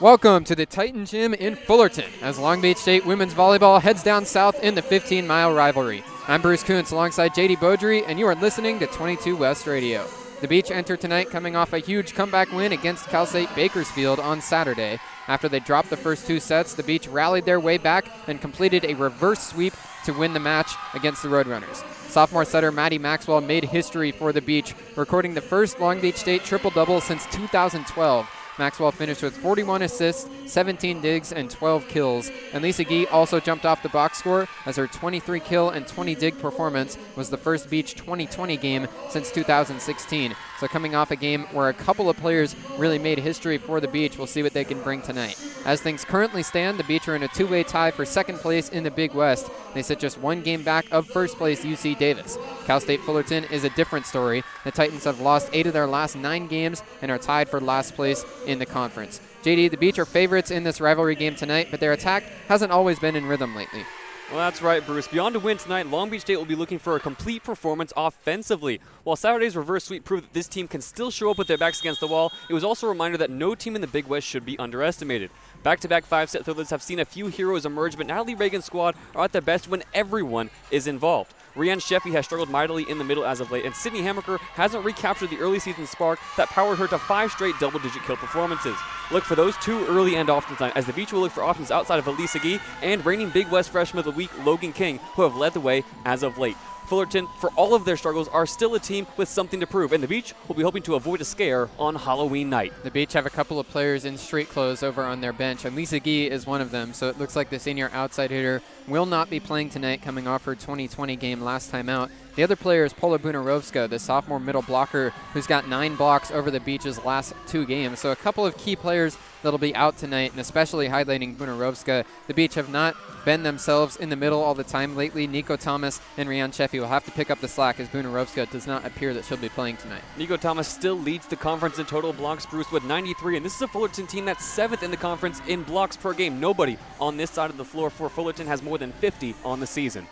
Welcome to the Titan Gym in Fullerton as Long Beach State women's volleyball heads down south in the 15-mile rivalry. I'm Bruce Kuntz alongside JayDe Beaudry, and you are listening to 22 West Radio. The Beach entered tonight coming off a huge comeback win against Cal State Bakersfield on Saturday. After they dropped the first two sets, the Beach rallied their way back and completed a reverse sweep to win the match against the Roadrunners. Sophomore setter Maddie Maxwell made history for the Beach, recording the first Long Beach State triple-double since 2012. Maxwell finished with 41 assists, 17 digs, and 12 kills. And Lisa Gee also jumped off the box score as her 23 kill and 20 dig performance was the first Beach 2020 game since 2016. So coming off a game where a couple of players really made history for the Beach, we'll see what they can bring tonight. As things currently stand, the Beach are in a two-way tie for second place in the Big West. They sit just one game back of first place UC Davis. Cal State Fullerton is a different story. The Titans have lost 8 of their last 9 games and are tied for last place in the conference. JayDe, the Beach are favorites in this rivalry game tonight, but their attack hasn't always been in rhythm lately. Well, that's right, Bruce. Beyond a win tonight, Long Beach State will be looking for a complete performance offensively. While Saturday's reverse sweep proved that this team can still show up with their backs against the wall, it was also a reminder that no team in the Big West should be underestimated. Back-to-back 5-set thrillers have seen a few heroes emerge, but Natalie Reagan's squad are at their best when everyone is involved. Rianne Sheffy has struggled mightily in the middle as of late, and Sydney Hammaker hasn't recaptured the early season spark that powered her to 5 straight double-digit kill performances. Look for those 2 early end options tonight, as the Beach will look for options outside of Elisa Gee and reigning Big West Freshman of the Week Logan King, who have led the way as of late. Fullerton, for all of their struggles, are still a team with something to prove, and the Beach will be hoping to avoid a scare on Halloween night. The Beach have a couple of players in street clothes over on their bench, and Lisa Gee is one of them, so it looks like the senior outside hitter will not be playing tonight, coming off her 2020 game last time out. The other player is Pola Bunarovska, the sophomore middle blocker who's got 9 blocks over the Beach's last 2 games. So a couple of key players that'll be out tonight, and especially highlighting Bunarovska. The Beach have not been themselves in the middle all the time lately. Nico Thomas and Rianne Sheffy will have to pick up the slack as Bunarovska does not appear that she'll be playing tonight. Nico Thomas still leads the conference in total blocks, Bruce, with 93, and this is a Fullerton team that's 7th in the conference in blocks per game. Nobody on this side of the floor for Fullerton has more than 50 on the season.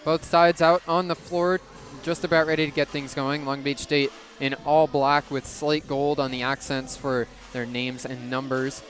Both sides out on the floor, just about ready to get things going. Long Beach State in all black with slate gold on the accents for their names and numbers.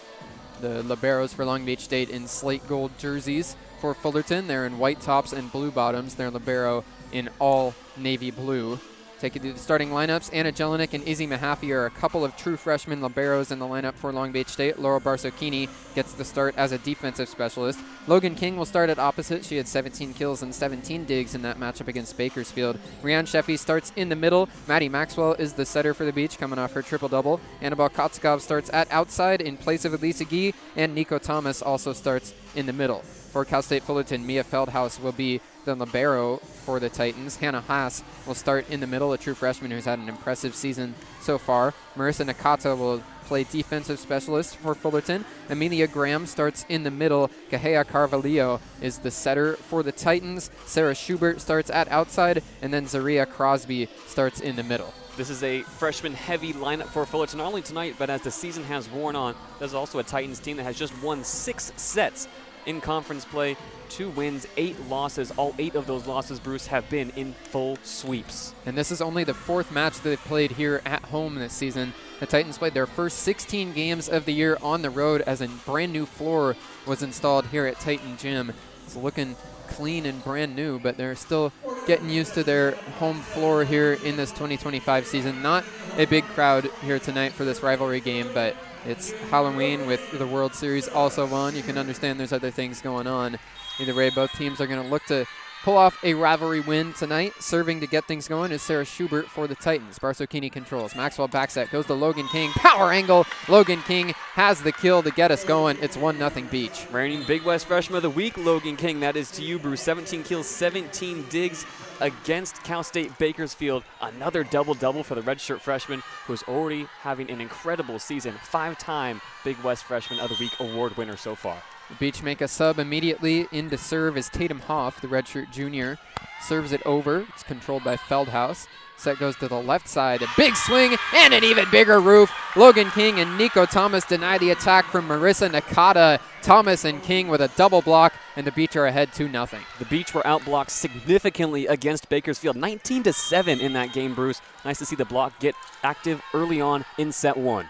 The liberos for Long Beach State in slate gold jerseys. For Fullerton, they're in white tops and blue bottoms. Their libero in all navy blue. Take you through the starting lineups. Anna Jelinek and Izzy Mahaffey are a couple of true freshman liberos in the lineup for Long Beach State. Laurel Barsocchini gets the start as a defensive specialist. Logan King will start at opposite. She had 17 kills and 17 digs in that matchup against Bakersfield. Rianne Sheffy starts in the middle. Maddie Maxwell is the setter for the Beach, coming off her triple-double. Annabelle Kotskov starts at outside in place of Elisa Gee, and Nico Thomas also starts in the middle. For Cal State Fullerton, Mia Feldhaus will be the libero for the Titans. Hannah Haas will start in the middle, a true freshman who's had an impressive season so far. Marissa Nakata will play defensive specialist for Fullerton. Amelia Graham starts in the middle. Kahea Carvalho is the setter for the Titans. Sarah Schubert starts at outside, and then Zaria Crosby starts in the middle. This is a freshman-heavy lineup for Fullerton, not only tonight, but as the season has worn on. There's also a Titans team that has just won 6 sets in conference play, 2 wins, 8 losses. All 8 of those losses, Bruce, have been in full sweeps. And this is only the 4th match that they've played here at home this season. The Titans played their first 16 games of the year on the road as a brand new floor was installed here at Titan Gym. It's looking clean and brand new, but they're still getting used to their home floor here in this 2025 season. Not a big crowd here tonight for this rivalry game, but it's Halloween with the World Series also on. You can understand there's other things going on. Either way, both teams are going to look to pull off a rivalry win tonight. Serving to get things going is Sarah Schubert for the Titans. Barsocchini controls. Maxwell backset. Goes to Logan King. Power angle. Logan King has the kill to get us going. It's 1-0 Beach. Reigning Big West Freshman of the Week, Logan King. That is to you, Bruce. 17 kills, 17 digs against Cal State Bakersfield. Another double-double for the redshirt freshman, who's already having an incredible season. 5-time Big West Freshman of the Week award winner so far. The Beach make a sub immediately. In to serve is Tatum Hoff, the redshirt junior. Serves it over. It's controlled by Feldhaus. Set goes to the left side. A big swing and an even bigger roof. Logan King and Nico Thomas deny the attack from Marissa Nakata. Thomas and King with a double block, and the Beach are ahead 2-0. The Beach were outblocked significantly against Bakersfield. 19-7 in that game, Bruce. Nice to see the block get active early on in set 1.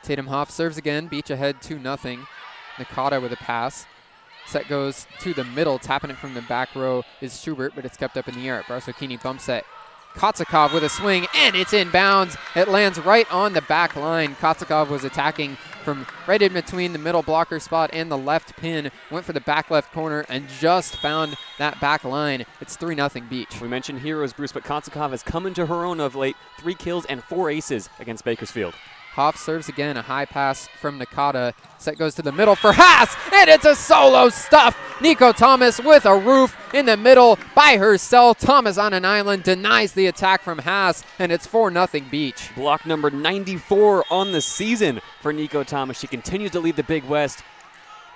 Tatum Hoff serves again. Beach ahead 2-0. Nakata with a pass. Set goes to the middle. Tapping it from the back row is Schubert, but it's kept up in the air. Barsokini bumps it. Kotsakov with a swing, and it's inbounds. It lands right on the back line. Kotsakov was attacking from right in between the middle blocker spot and the left pin. Went for the back left corner and just found that back line. It's 3-0 Beach. We mentioned heroes, Bruce, but Kotsakov has come into her own of late. 3 kills and 4 aces against Bakersfield. Hoff serves again, a high pass from Nakata. Set goes to the middle for Haas, and it's a solo stuff. Nico Thomas with a roof in the middle by herself. Thomas on an island denies the attack from Haas, and it's 4-0 Beach. Block number 94 on the season for Nico Thomas. She continues to lead the Big West,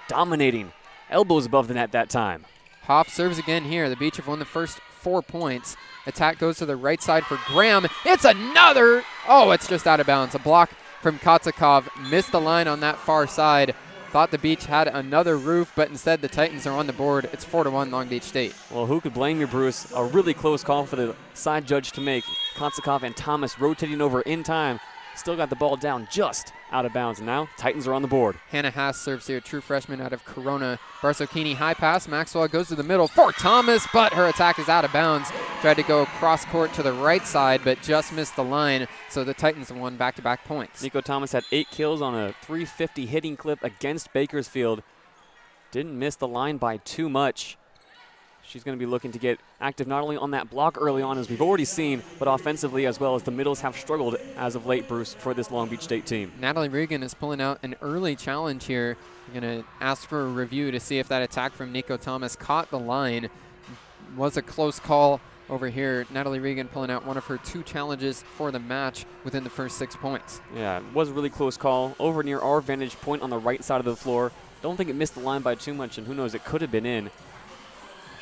dominating. Elbows above the net that time. Hoff serves again here. The Beach have won the first 4 points. Attack goes to the right side for Graham. It's another. Oh, it's just out of bounds. A block from Kotsakov. Missed the line on that far side. Thought the Beach had another roof, but instead the Titans are on the board. It's 4-1 Long Beach State. Well, who could blame you, Bruce? A really close call for the side judge to make. Kotsakov and Thomas rotating over in time. Still got the ball down just out of bounds. And now Titans are on the board. Hannah Haas serves here, true freshman out of Corona. Barsokini high pass. Maxwell goes to the middle for Thomas, but her attack is out of bounds. Tried to go cross court to the right side, but just missed the line. So the Titans have won back-to-back points. Nico Thomas had 8 kills on a 350 hitting clip against Bakersfield. Didn't miss the line by too much. She's going to be looking to get active not only on that block early on, as we've already seen, but offensively as well, as the middles have struggled as of late, Bruce, for this Long Beach State team. Natalie Regan is pulling out an early challenge here. I'm going to ask for a review to see if that attack from Nico Thomas caught the line. Was a close call over here. Natalie Regan pulling out one of her 2 challenges for the match within the first 6 points. Yeah, it was a really close call. Over near our vantage point on the right side of the floor. Don't think it missed the line by too much, and who knows, it could have been in.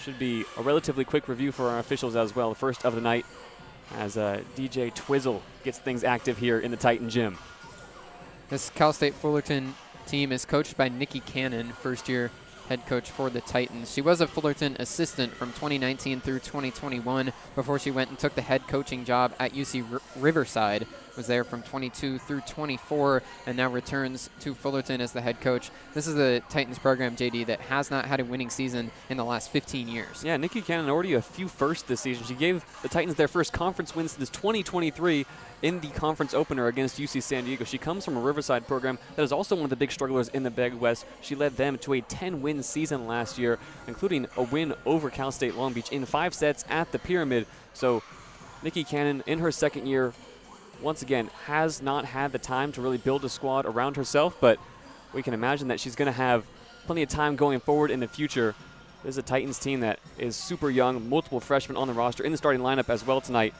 Should be a relatively quick review for our officials as well. The first of the night as DJ Twizzle gets things active here in the Titan gym. This Cal State Fullerton team is coached by Nikki Cannon, first-year head coach for the Titans. She was a Fullerton assistant from 2019 through 2021 before she went and took the head coaching job at UC Riverside. Was there from 22 through 24 and now returns to Fullerton as the head coach. This is the Titans program, JD, that has not had a winning season in the last 15 years. Yeah, Nikki Cannon already a few firsts this season. She gave the Titans their first conference win since 2023 in the conference opener against UC San Diego. She comes from a Riverside program that is also one of the big strugglers in the Big West. She led them to a 10-win season last year, including a win over Cal State Long Beach in 5 sets at the Pyramid. So Nikki Cannon, in her second year, once again, has not had the time to really build a squad around herself, but we can imagine that she's going to have plenty of time going forward in the future. This is a Titans team that is super young, multiple freshmen on the roster in the starting lineup as well tonight,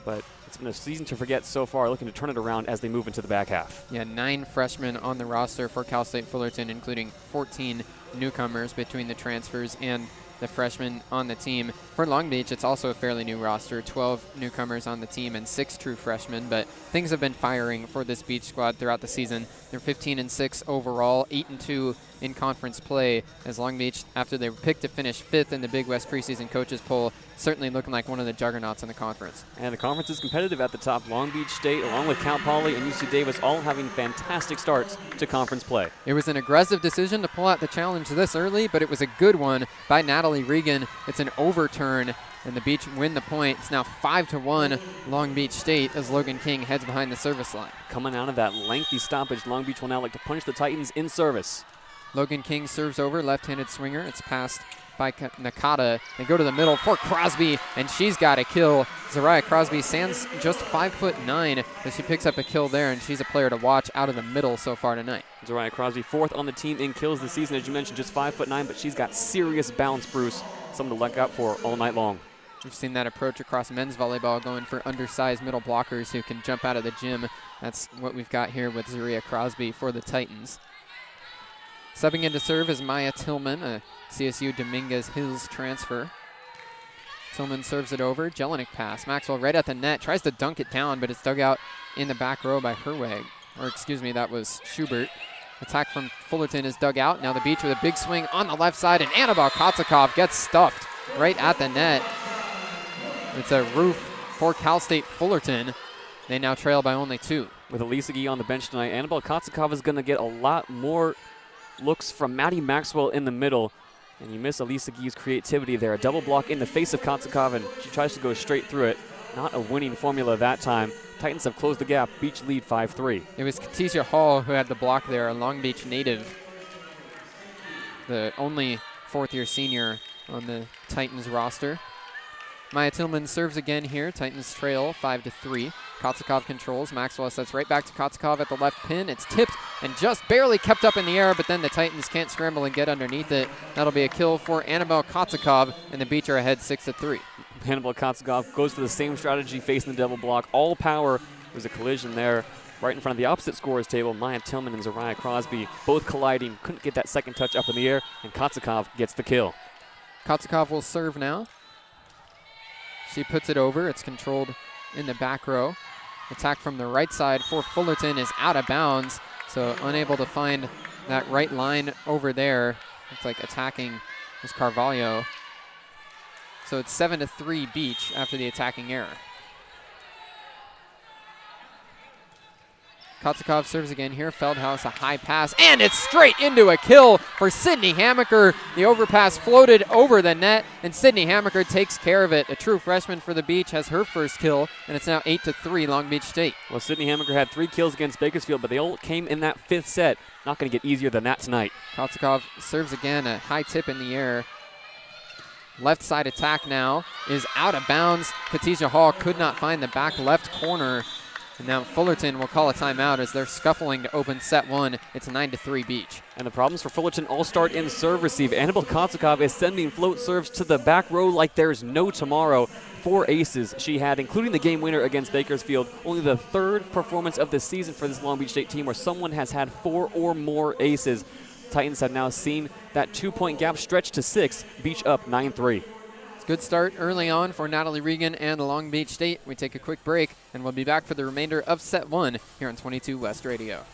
but it's been a season to forget so far, looking to turn it around as they move into the back half. Yeah, 9 freshmen on the roster for Cal State Fullerton, including 14 newcomers between the transfers and the freshmen on the team. For Long Beach, it's also a fairly new roster, 12 newcomers on the team and 6 true freshmen, but things have been firing for this Beach squad throughout the season. They're 15-6 overall, 8-2 in conference play, as Long Beach, after they were picked to finish 5th in the Big West preseason coaches poll, certainly looking like one of the juggernauts in the conference. And the conference is competitive at the top. Long Beach State, along with Cal Poly and UC Davis, all having fantastic starts to conference play. It was an aggressive decision to pull out the challenge this early, but it was a good one by Natalie Regan. It's an overturn, and the Beach win the point. It's now 5-1 Long Beach State as Logan King heads behind the service line. Coming out of that lengthy stoppage, Long Beach will now like to punish the Titans in service. Logan King serves over, left-handed swinger. It's passed by Nakata. They go to the middle for Crosby, and she's got a kill. Zariah Crosby stands just 5'9", as she picks up a kill there, and she's a player to watch out of the middle so far tonight. Zariah Crosby, 4th on the team in kills this season, as you mentioned, just 5'9", but she's got serious bounce, Bruce. Something to look out for all night long. We've seen that approach across men's volleyball, going for undersized middle blockers who can jump out of the gym. That's what we've got here with Zariah Crosby for the Titans. Subbing in to serve is Maya Tillman, a CSU Dominguez Hills transfer. Tillman serves it over. Jelinek pass. Maxwell right at the net. Tries to dunk it down, but it's dug out in the back row by Herweg. Or excuse me, that was Schubert. Attack from Fullerton is dug out. Now the Beach with a big swing on the left side, and Annabelle Kotsakov gets stuffed right at the net. It's a roof for Cal State Fullerton. They now trail by only 2. With Elisa Gee on the bench tonight, Annabelle Kotzikov is going to get a lot more looks from Maddie Maxwell in the middle. And you miss Elisa Gee's creativity there. A double block in the face of Kotzikov, and she tries to go straight through it. Not a winning formula that time. Titans have closed the gap. Beach lead 5-3. It was Katija Hall who had the block there, a Long Beach native. The only fourth-year senior on the Titans roster. Maya Tillman serves again here. Titans trail 5-3. Kotzikov controls. Maxwell sets right back to Kotzikov at the left pin. It's tipped and just barely kept up in the air, but then the Titans can't scramble and get underneath it. That'll be a kill for Annabelle Kotzikov, and the Beach are ahead 6-3. Annabelle Kotzikov goes for the same strategy facing the double block. All power. There's a collision there right in front of the opposite scorer's table. Maya Tillman and Zariah Crosby both colliding. Couldn't get that second touch up in the air, and Kotzikov gets the kill. Kotzikov will serve now. She puts it over. It's controlled in the back row. Attack from the right side for Fullerton is out of bounds, so unable to find that right line over there. Looks like attacking was Carvalho. So it's 7-3 Beach after the attacking error. Kotzikov serves again here. Feldhaus, a high pass, and it's straight into a kill for Sydney Hamaker. The overpass floated over the net, and Sydney Hamaker takes care of it. A true freshman for the Beach has her first kill, and it's now 8-3 Long Beach State. Well, Sydney Hamaker had 3 kills against Bakersfield, but they all came in that 5th set. Not going to get easier than that tonight. Kotzikov serves again, a high tip in the air. Left side attack now is out of bounds. Katija Hall could not find the back left corner. And now Fullerton will call a timeout as they're scuffling to open set 1. It's 9-3 Beach. And the problems for Fullerton all start in serve receive. Annabelle Kotzikov is sending float serves to the back row like there's no tomorrow. 4 aces she had, including the game winner against Bakersfield. Only the 3rd performance of the season for this Long Beach State team where someone has had 4 or more aces. Titans have now seen that 2-point gap stretch to 6. Beach up 9-3. Good start early on for Natalie Regan and Long Beach State. We take a quick break, and we'll be back for the remainder of set 1 here on 22 West Radio.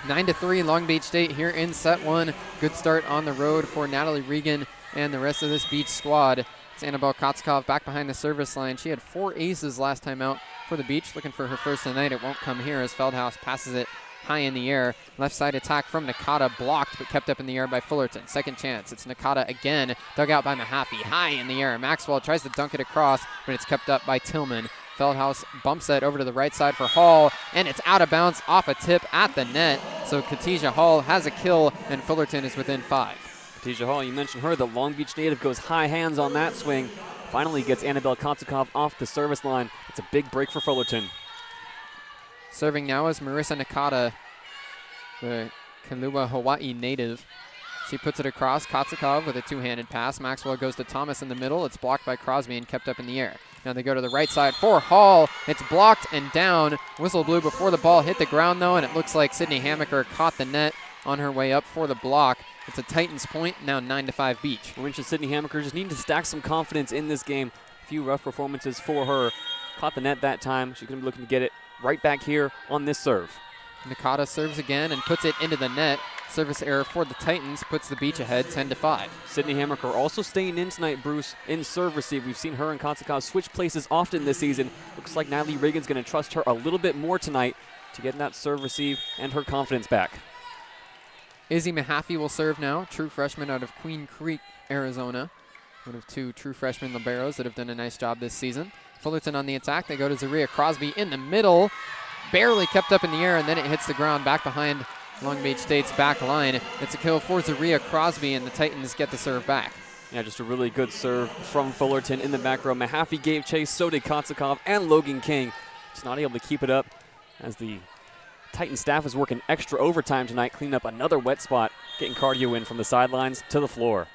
Nine to 3 Long Beach State here in set 1. Good start on the road for Natalie Regan and the rest of this Beach squad. It's Annabelle Kotzikov back behind the service line. She had 4 aces last time out for the Beach. Looking for her first tonight. It won't come here as Feldhaus passes it high in the air. Left side attack from Nakata, blocked but kept up in the air by Fullerton. Second chance. It's Nakata again, dug out by Mahaffey, high in the air. Maxwell tries to dunk it across, but it's kept up by Tillman. Feldhaus bumps that over to the right side for Hall, and it's out of bounds off a tip at the net. So Katija Hall has a kill, and Fullerton is within 5. Katija Hall, you mentioned her. The Long Beach native goes high hands on that swing. Finally gets Annabelle Kotzikov off the service line. It's a big break for Fullerton. Serving now is Marissa Nakata, the Kailua, Hawaii native. She puts it across. Kotzikov with a 2-handed pass. Maxwell goes to Thomas in the middle. It's blocked by Crosby and kept up in the air. Now they go to the right side for Hall. It's blocked and down. Whistle blew before the ball hit the ground, though, and it looks like Sydney Hamaker caught the net on her way up for the block. It's a Titans point, now 9-5 Beach. Winch and Sydney Hamaker just need to stack some confidence in this game. A few rough performances for her. Caught the net that time. She's going to be looking to get it right back here on this serve. Nakata serves again and puts it into the net. Service error for the Titans puts the Beach ahead 10-5. Sydney Hamaker also staying in tonight, Bruce, in serve receive. We've seen her and Kotzikov switch places often this season. Looks like Natalie Regan's going to trust her a little bit more tonight to get that serve receive and her confidence back. Izzy Mahaffey will serve now, true freshman out of Queen Creek, Arizona. One of 2 true freshman liberos that have done a nice job this season. Fullerton on the attack. They go to Zariah Crosby in the middle. Barely kept up in the air, and then it hits the ground back behind Long Beach State's back line. It's a kill for Zariah Crosby, and the Titans get the serve back. Yeah, just a really good serve from Fullerton in the back row. Mahaffey gave chase, so did Kotzikov and Logan King. Just not able to keep it up as the Titan staff is working extra overtime tonight, cleaning up another wet spot, getting cardio in from the sidelines to the floor.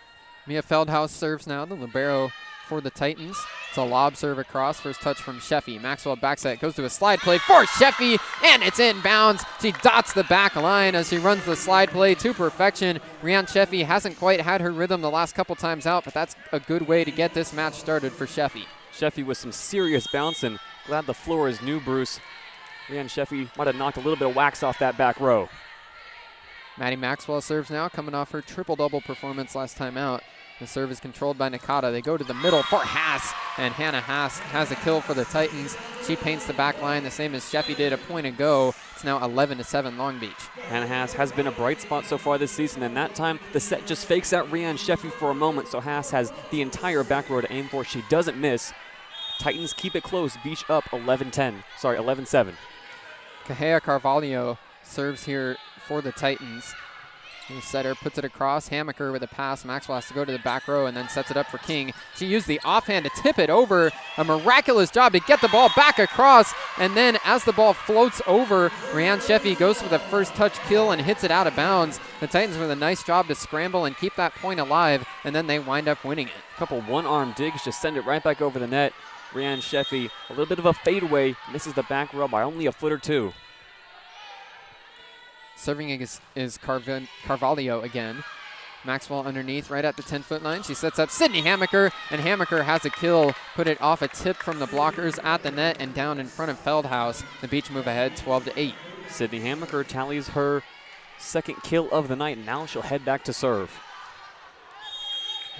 Mia Feldhaus serves now, the libero for the Titans. It's a lob serve across. First touch from Sheffy. Maxwell backset, goes to a slide play for Sheffy, and it's inbounds. She dots the back line as she runs the slide play to perfection. Rianne Sheffy hasn't quite had her rhythm the last couple times out, but that's a good way to get this match started for Sheffy. Sheffy with some serious bouncing. Glad the floor is new, Bruce. Rianne Sheffy might have knocked a little bit of wax off that back row. Maddie Maxwell serves now, coming off her triple-double performance last time out. The serve is controlled by Nakata. They go to the middle for Haas, and Hannah Haas has a kill for the Titans. She paints the back line the same as Sheffy did a point ago. It's now 11-7 Long Beach. Hannah Haas has been a bright spot so far this season, and that time the set just fakes out Rianne Sheffy for a moment, so Haas has the entire back row to aim for. She doesn't miss. Titans keep it close. Beach up 11-7. Kahea Carvalho serves here for the Titans. The setter puts it across. Hammaker with a pass. Maxwell has to go to the back row and then sets it up for King. She used the offhand to tip it over. A miraculous job to get the ball back across. And then as the ball floats over, Rianne Sheffy goes for the first touch kill and hits it out of bounds. The Titans with a nice job to scramble and keep that point alive, and then they wind up winning it. A couple one-arm digs just send it right back over the net. Rianne Sheffy, a little bit of a fadeaway, misses the back row by only a foot or two. Serving is Carvalho again. Maxwell underneath right at the 10-foot line. She sets up Sydney Hammaker, and Hammaker has a kill. Put it off a tip from the blockers at the net and down in front of Feldhaus. The Beach move ahead 12-8. Sydney Hammaker tallies her second kill of the night. Now she'll head back to serve.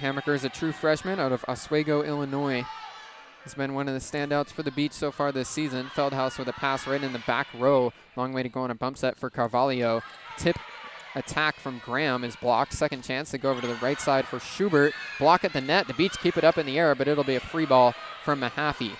Hammaker is a true freshman out of Oswego, Illinois. He's been one of the standouts for the Beach so far this season. Feldhaus with a pass right in the back row. Long way to go on a bump set for Carvalho. Tip attack from Graham is blocked. Second chance to go over to the right side for Schubert. Block at the net. The Beach keep it up in the air, but it'll be a free ball from Mahaffey.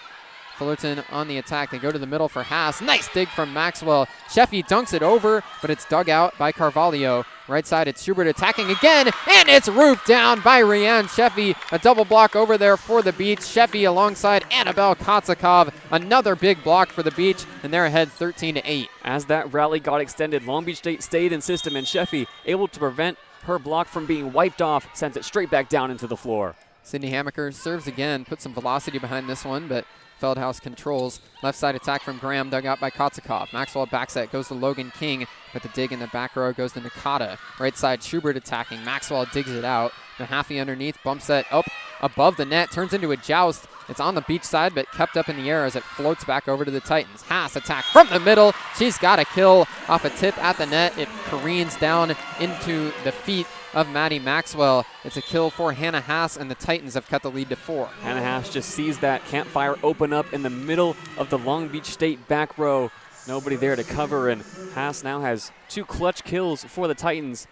Fullerton on the attack. They go to the middle for Haas. Nice dig from Maxwell. Sheffy dunks it over, but it's dug out by Carvalho. Right side, it's Schubert attacking again, and it's roofed down by Rianne Sheffy. A double block over there for the Beach. Sheffy alongside Annabelle Kotzikov. Another big block for the Beach, and they're ahead 13-8. As that rally got extended, Long Beach State stayed in system, and Sheffy, able to prevent her block from being wiped off, sends it straight back down into the floor. Sydney Hammaker serves again, puts some velocity behind this one, but Feldhaus controls. Left side attack from Graham, dug out by Kotzikov. Maxwell backset goes to Logan King, but the dig in the back row goes to Nakata. Right side, Schubert attacking. Maxwell digs it out. Mahaffey underneath, bump set up above the net, turns into a joust. It's on the Beach side, but kept up in the air as it floats back over to the Titans. Haas attack from the middle. She's got a kill off a tip at the net. It careens down into the feet of Maddie Maxwell. It's a kill for Hannah Haas, and the Titans have cut the lead to 4. Hannah Haas just sees that campfire open up in the middle of the Long Beach State back row. Nobody there to cover, and Haas now has 2 clutch kills for the Titans.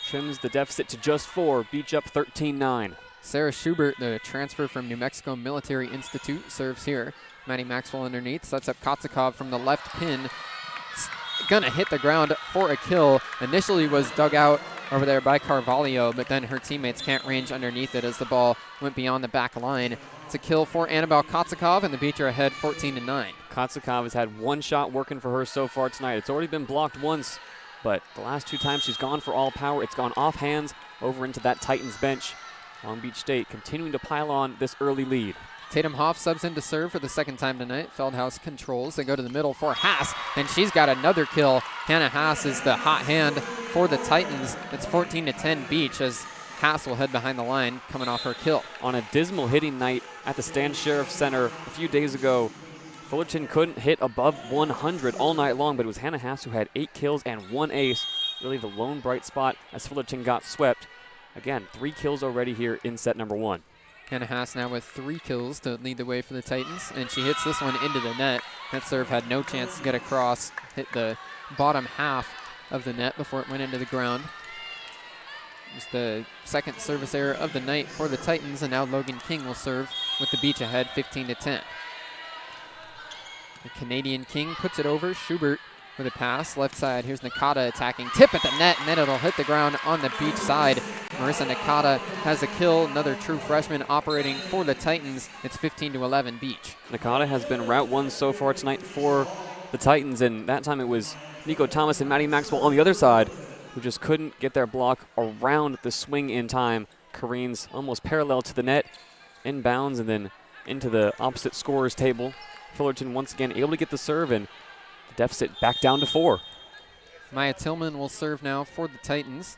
Trims the deficit to just 4. Beach up 13-9. Sarah Schubert, the transfer from New Mexico Military Institute, serves here. Maddie Maxwell underneath, sets up Kotzikov from the left pin. It's gonna hit the ground for a kill. Initially was dug out over there by Carvalho, but then her teammates can't range underneath it as the ball went beyond the back line. It's a kill for Annabelle Kotzikov, and the Beach are ahead 14-9. Kotzikov has had 1 shot working for her so far tonight. It's already been blocked once, but the last 2 times she's gone for all power. It's gone off hands over into that Titans bench. Long Beach State continuing to pile on this early lead. Tatum Hoff subs in to serve for the second time tonight. Feldhaus controls. They go to the middle for Haas, and she's got another kill. Hannah Haas is the hot hand for the Titans. It's 14-10 Beach as Haas will head behind the line coming off her kill. On a dismal hitting night at the Stan Sheriff Center a few days ago, Fullerton couldn't hit above 100 all night long, but it was Hannah Haas who had 8 kills and 1 ace. Really the lone bright spot as Fullerton got swept. Again, 3 kills already here in set number 1. Hannah Haas now with 3 kills to lead the way for the Titans, and she hits this one into the net. That serve had no chance to get across, hit the bottom half of the net before it went into the ground. It was the second service error of the night for the Titans, and now Logan King will serve with the Beach ahead 15-10. The Canadian King puts it over. Schubert with a pass. Left side, here's Nakata attacking. Tip at the net, and then it'll hit the ground on the Beach side. Marissa Nakata has a kill, another true freshman operating for the Titans. It's 15-11 Beach. Nakata has been route one so far tonight for the Titans, and that time it was Nico Thomas and Maddie Maxwell on the other side who just couldn't get their block around the swing in time. Careens almost parallel to the net, inbounds, and then into the opposite scorer's table. Fullerton once again able to get the serve, and the deficit back down to 4. Maya Tillman will serve now for the Titans.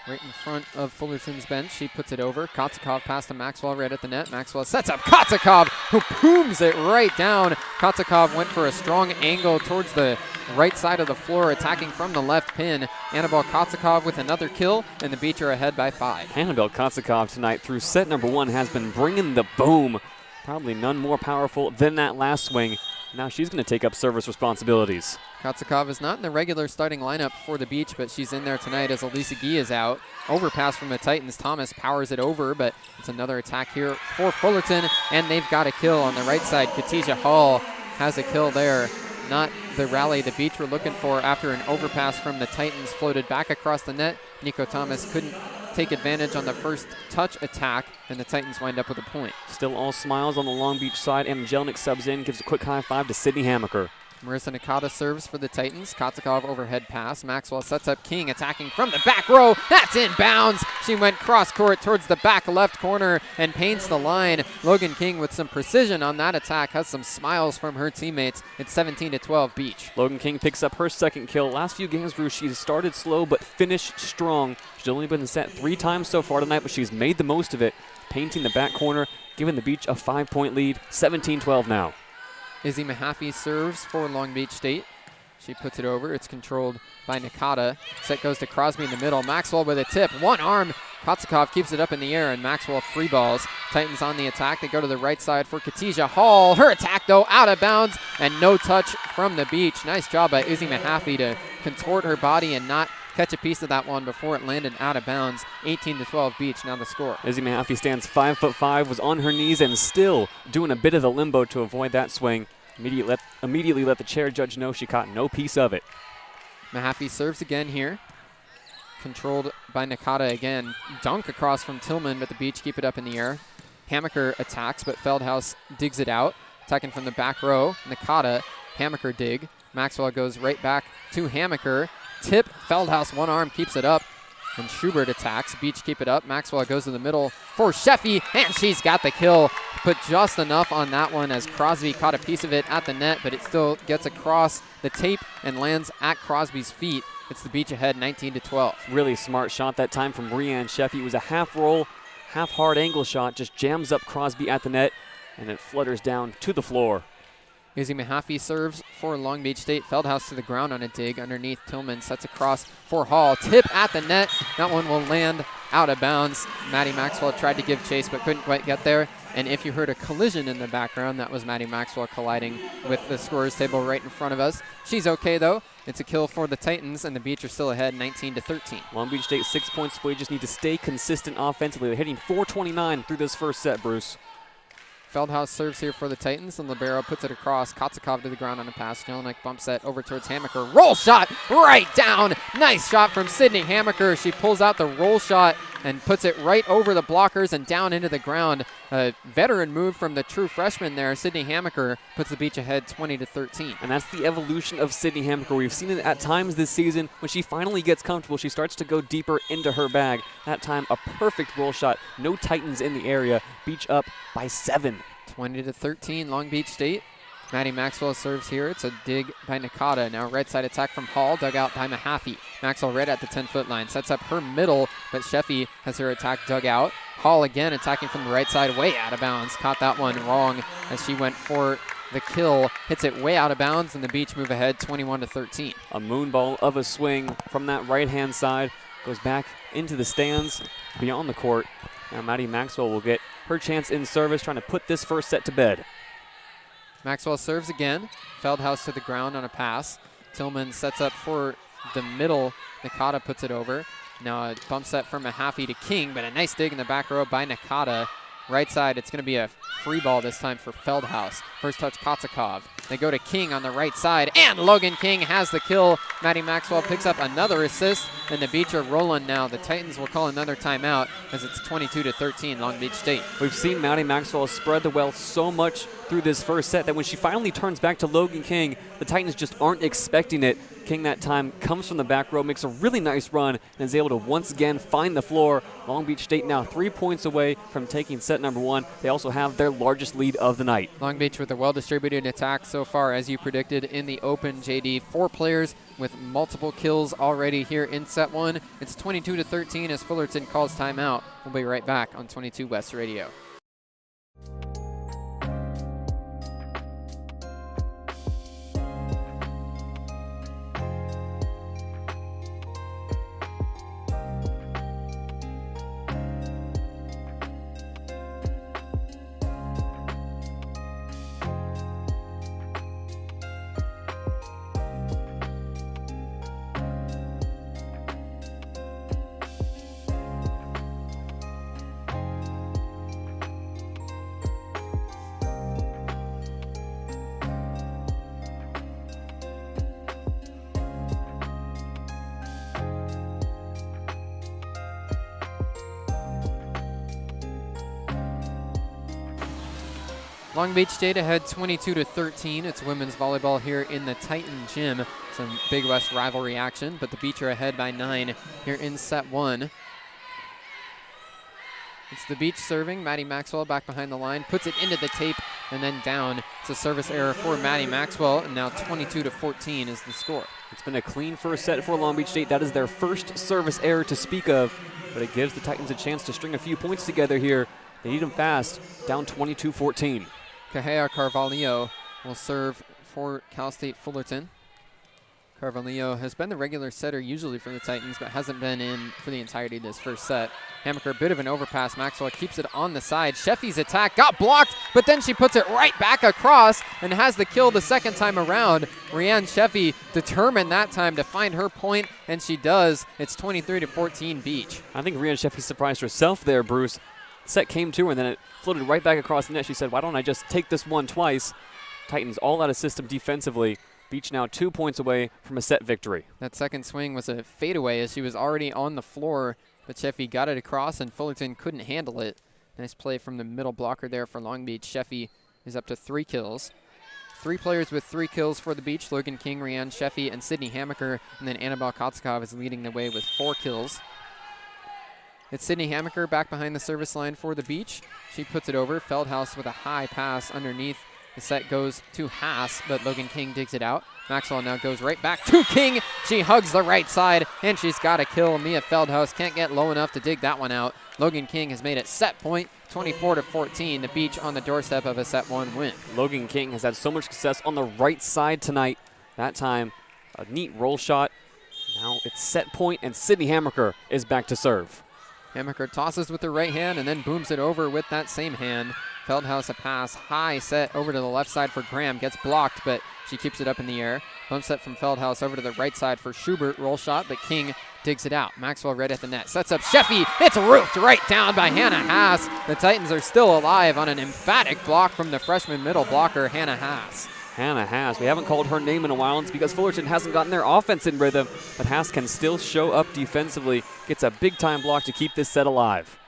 Right in front of Fullerton's bench. She puts it over. Kotzikov pass to Maxwell right at the net. Maxwell sets up Kotzikov, who booms it right down. Kotzikov went for a strong angle towards the right side of the floor, attacking from the left pin. Annabelle Kotzikov with another kill, and the Beach are ahead by 5. Annabelle Kotzikov tonight through set number 1 has been bringing the boom. Probably none more powerful than that last swing. Now she's going to take up service responsibilities. Kotzikov is not in the regular starting lineup for the Beach, but she's in there tonight as Elisa Gee is out. Overpass from the Titans. Thomas powers it over, but it's another attack here for Fullerton, and they've got a kill on the right side. Katija Hall has a kill there. Not the rally the Beach were looking for after an overpass from the Titans floated back across the net. Nico Thomas couldn't take advantage on the first touch attack, and the Titans wind up with a point. Still all smiles on the Long Beach side. Anna Jelinek subs in, gives a quick high five to Sydney Hamaker. Marissa Nakata serves for the Titans. Kotzikov overhead pass. Maxwell sets up King, attacking from the back row. That's inbounds. She went cross court towards the back left corner and paints the line. Logan King with some precision on that attack, has some smiles from her teammates. It's 17-12 Beach. Logan King picks up her second kill. Last few games, Bruce, she's started slow but finished strong. She's only been set 3 times so far tonight, but she's made the most of it, painting the back corner, giving the Beach a 5-point lead. 17-12 now. Izzy Mahaffey serves for Long Beach State. She puts it over. It's controlled by Nakata. Set goes to Crosby in the middle. Maxwell with a tip. One arm. Kotzikov keeps it up in the air, and Maxwell free balls. Titans on the attack. They go to the right side for Katija Hall. Her attack, though, out of bounds, and no touch from the Beach. Nice job by Izzy Mahaffey to contort her body and not catch a piece of that one before it landed out of bounds. 18-12 Beach, now the score. Izzy Mahaffey stands 5'5", was on her knees and still doing a bit of the limbo to avoid that swing. Immediately let the chair judge know she caught no piece of it. Mahaffey serves again here. Controlled by Nakata again. Dunk across from Tillman, but the Beach keep it up in the air. Hamaker attacks, but Feldhaus digs it out. Attacking from the back row. Nakata, Hamaker dig. Maxwell goes right back to Hamaker. Tip, Feldhaus, one arm, keeps it up. And Schubert attacks. Beach keep it up. Maxwell goes to the middle for Sheffy, and she's got the kill. Put just enough on that one as Crosby caught a piece of it at the net, but it still gets across the tape and lands at Crosby's feet. It's the Beach ahead, 19-12. Really smart shot that time from Brianne Sheffy. It was a half roll, half hard angle shot, just jams up Crosby at the net, and it flutters down to the floor. Izzy Mahaffey serves for Long Beach State. Feldhaus to the ground on a dig underneath. Tillman sets across for Hall. Tip at the net. That one will land out of bounds. Maddie Maxwell tried to give chase but couldn't quite get there. And if you heard a collision in the background, that was Maddie Maxwell colliding with the scorer's table right in front of us. She's okay though. It's a kill for the Titans, and the Beach are still ahead 19-13. Long Beach State 6 points, but we just need to stay consistent offensively. They're hitting .429 through this first set, Bruce. Feldhaus serves here for the Titans, and Libero puts it across. Kotzikov to the ground on a pass. Jelinek bumps that over towards Hamaker. Roll shot right down. Nice shot from Sydney Hamaker. She pulls out the roll shot and puts it right over the blockers and down into the ground. A veteran move from the true freshman there. Sydney Hamaker puts the Beach ahead 20-13. And that's the evolution of Sydney Hamaker. We've seen it at times this season. When she finally gets comfortable, she starts to go deeper into her bag. That time, a perfect roll shot. No Titans in the area. Beach up by 7. 20-13, Long Beach State. Maddie Maxwell serves here. It's a dig by Nakata. Now right side attack from Hall, dug out by Mahaffey. Maxwell right at the 10-foot line. Sets up her middle, but Sheffy has her attack dug out. Hall again attacking from the right side, way out of bounds. Caught that one wrong as she went for the kill. Hits it way out of bounds, and the Beach move ahead 21-13. A moonball of a swing from that right-hand side. Goes back into the stands beyond the court. Now Maddie Maxwell will get her chance in service, trying to put this first set to bed. Maxwell serves again. Feldhaus to the ground on a pass. Tillman sets up for the middle. Nakata puts it over. Now a bump set from Mahaffey to King, but a nice dig in the back row by Nakata. Right side, it's going to be a free ball this time for Feldhaus. First touch, Kotzikov. They go to King on the right side, and Logan King has the kill. Maddie Maxwell picks up another assist, and the Beach are rolling now. The Titans will call another timeout as it's 22-13 Long Beach State. We've seen Maddie Maxwell spread the well so much through this first set that when she finally turns back to Logan King, the Titans just aren't expecting it. King that time comes from the back row, makes a really nice run, and is able to once again find the floor. Long Beach State now 3 points away from taking set number 1. They also have their largest lead of the night. Long Beach with a well-distributed attack so far, as you predicted in the open, JD. 4 players with multiple kills already here in set 1. It's 22-13 as Fullerton calls timeout. We'll be right back on 22 West Radio. Long Beach State ahead 22-13. It's women's volleyball here in the Titan Gym. Some Big West rivalry action, but the Beach are ahead by 9 here in set 1. It's the Beach serving. Maddie Maxwell back behind the line, puts it into the tape and then down. It's a service error for Maddie Maxwell, and now 22-14 is the score. It's been a clean first set for Long Beach State. That is their first service error to speak of, but it gives the Titans a chance to string a few points together here. They need them fast, down 22-14. Kahea Carvalho will serve for Cal State Fullerton. Carvalho has been the regular setter usually for the Titans, but hasn't been in for the entirety of this first set. Hammaker, bit of an overpass. Maxwell keeps it on the side. Sheffy's attack got blocked, but then she puts it right back across and has the kill the second time around. Rianne Sheffy determined that time to find her point, and she does. It's 23-14 Beach. I think Rianne Sheffy surprised herself there, Bruce. Set came to her, and then it floated right back across the net. She said, why don't I just take this one twice? Titans all out of system defensively. Beach now 2 points away from a set victory. That second swing was a fadeaway as she was already on the floor, but Sheffy got it across and Fullerton couldn't handle it. Nice play from the middle blocker there for Long Beach. Sheffy is up to 3 kills. 3 players with 3 kills for the Beach: Logan King, Rianne Sheffy, and Sydney Hammaker. And then Annabelle Kotzikov is leading the way with 4 kills. It's Sydney Hammaker back behind the service line for the Beach. She puts it over. Feldhaus with a high pass underneath. The set goes to Haas, but Logan King digs it out. Maxwell now goes right back to King. She hugs the right side, and she's got a kill. Mia Feldhaus can't get low enough to dig that one out. Logan King has made it set point, 24-14. The Beach on the doorstep of a set 1 win. Logan King has had so much success on the right side tonight. That time, a neat roll shot. Now it's set point, and Sydney Hammaker is back to serve. Hammaker tosses with the right hand and then booms it over with that same hand. Feldhaus a pass, high set over to the left side for Graham. Gets blocked, but she keeps it up in the air. Bump set from Feldhaus over to the right side for Schubert. Roll shot, but King digs it out. Maxwell right at the net. Sets up Sheffy. It's roofed right down by Hannah Haas. The Titans are still alive on an emphatic block from the freshman middle blocker, Hannah Haas. Hannah Haas. We haven't called her name in a while. It's because Fullerton hasn't gotten their offense in rhythm, but Haas can still show up defensively. Gets a big-time block to keep this set alive.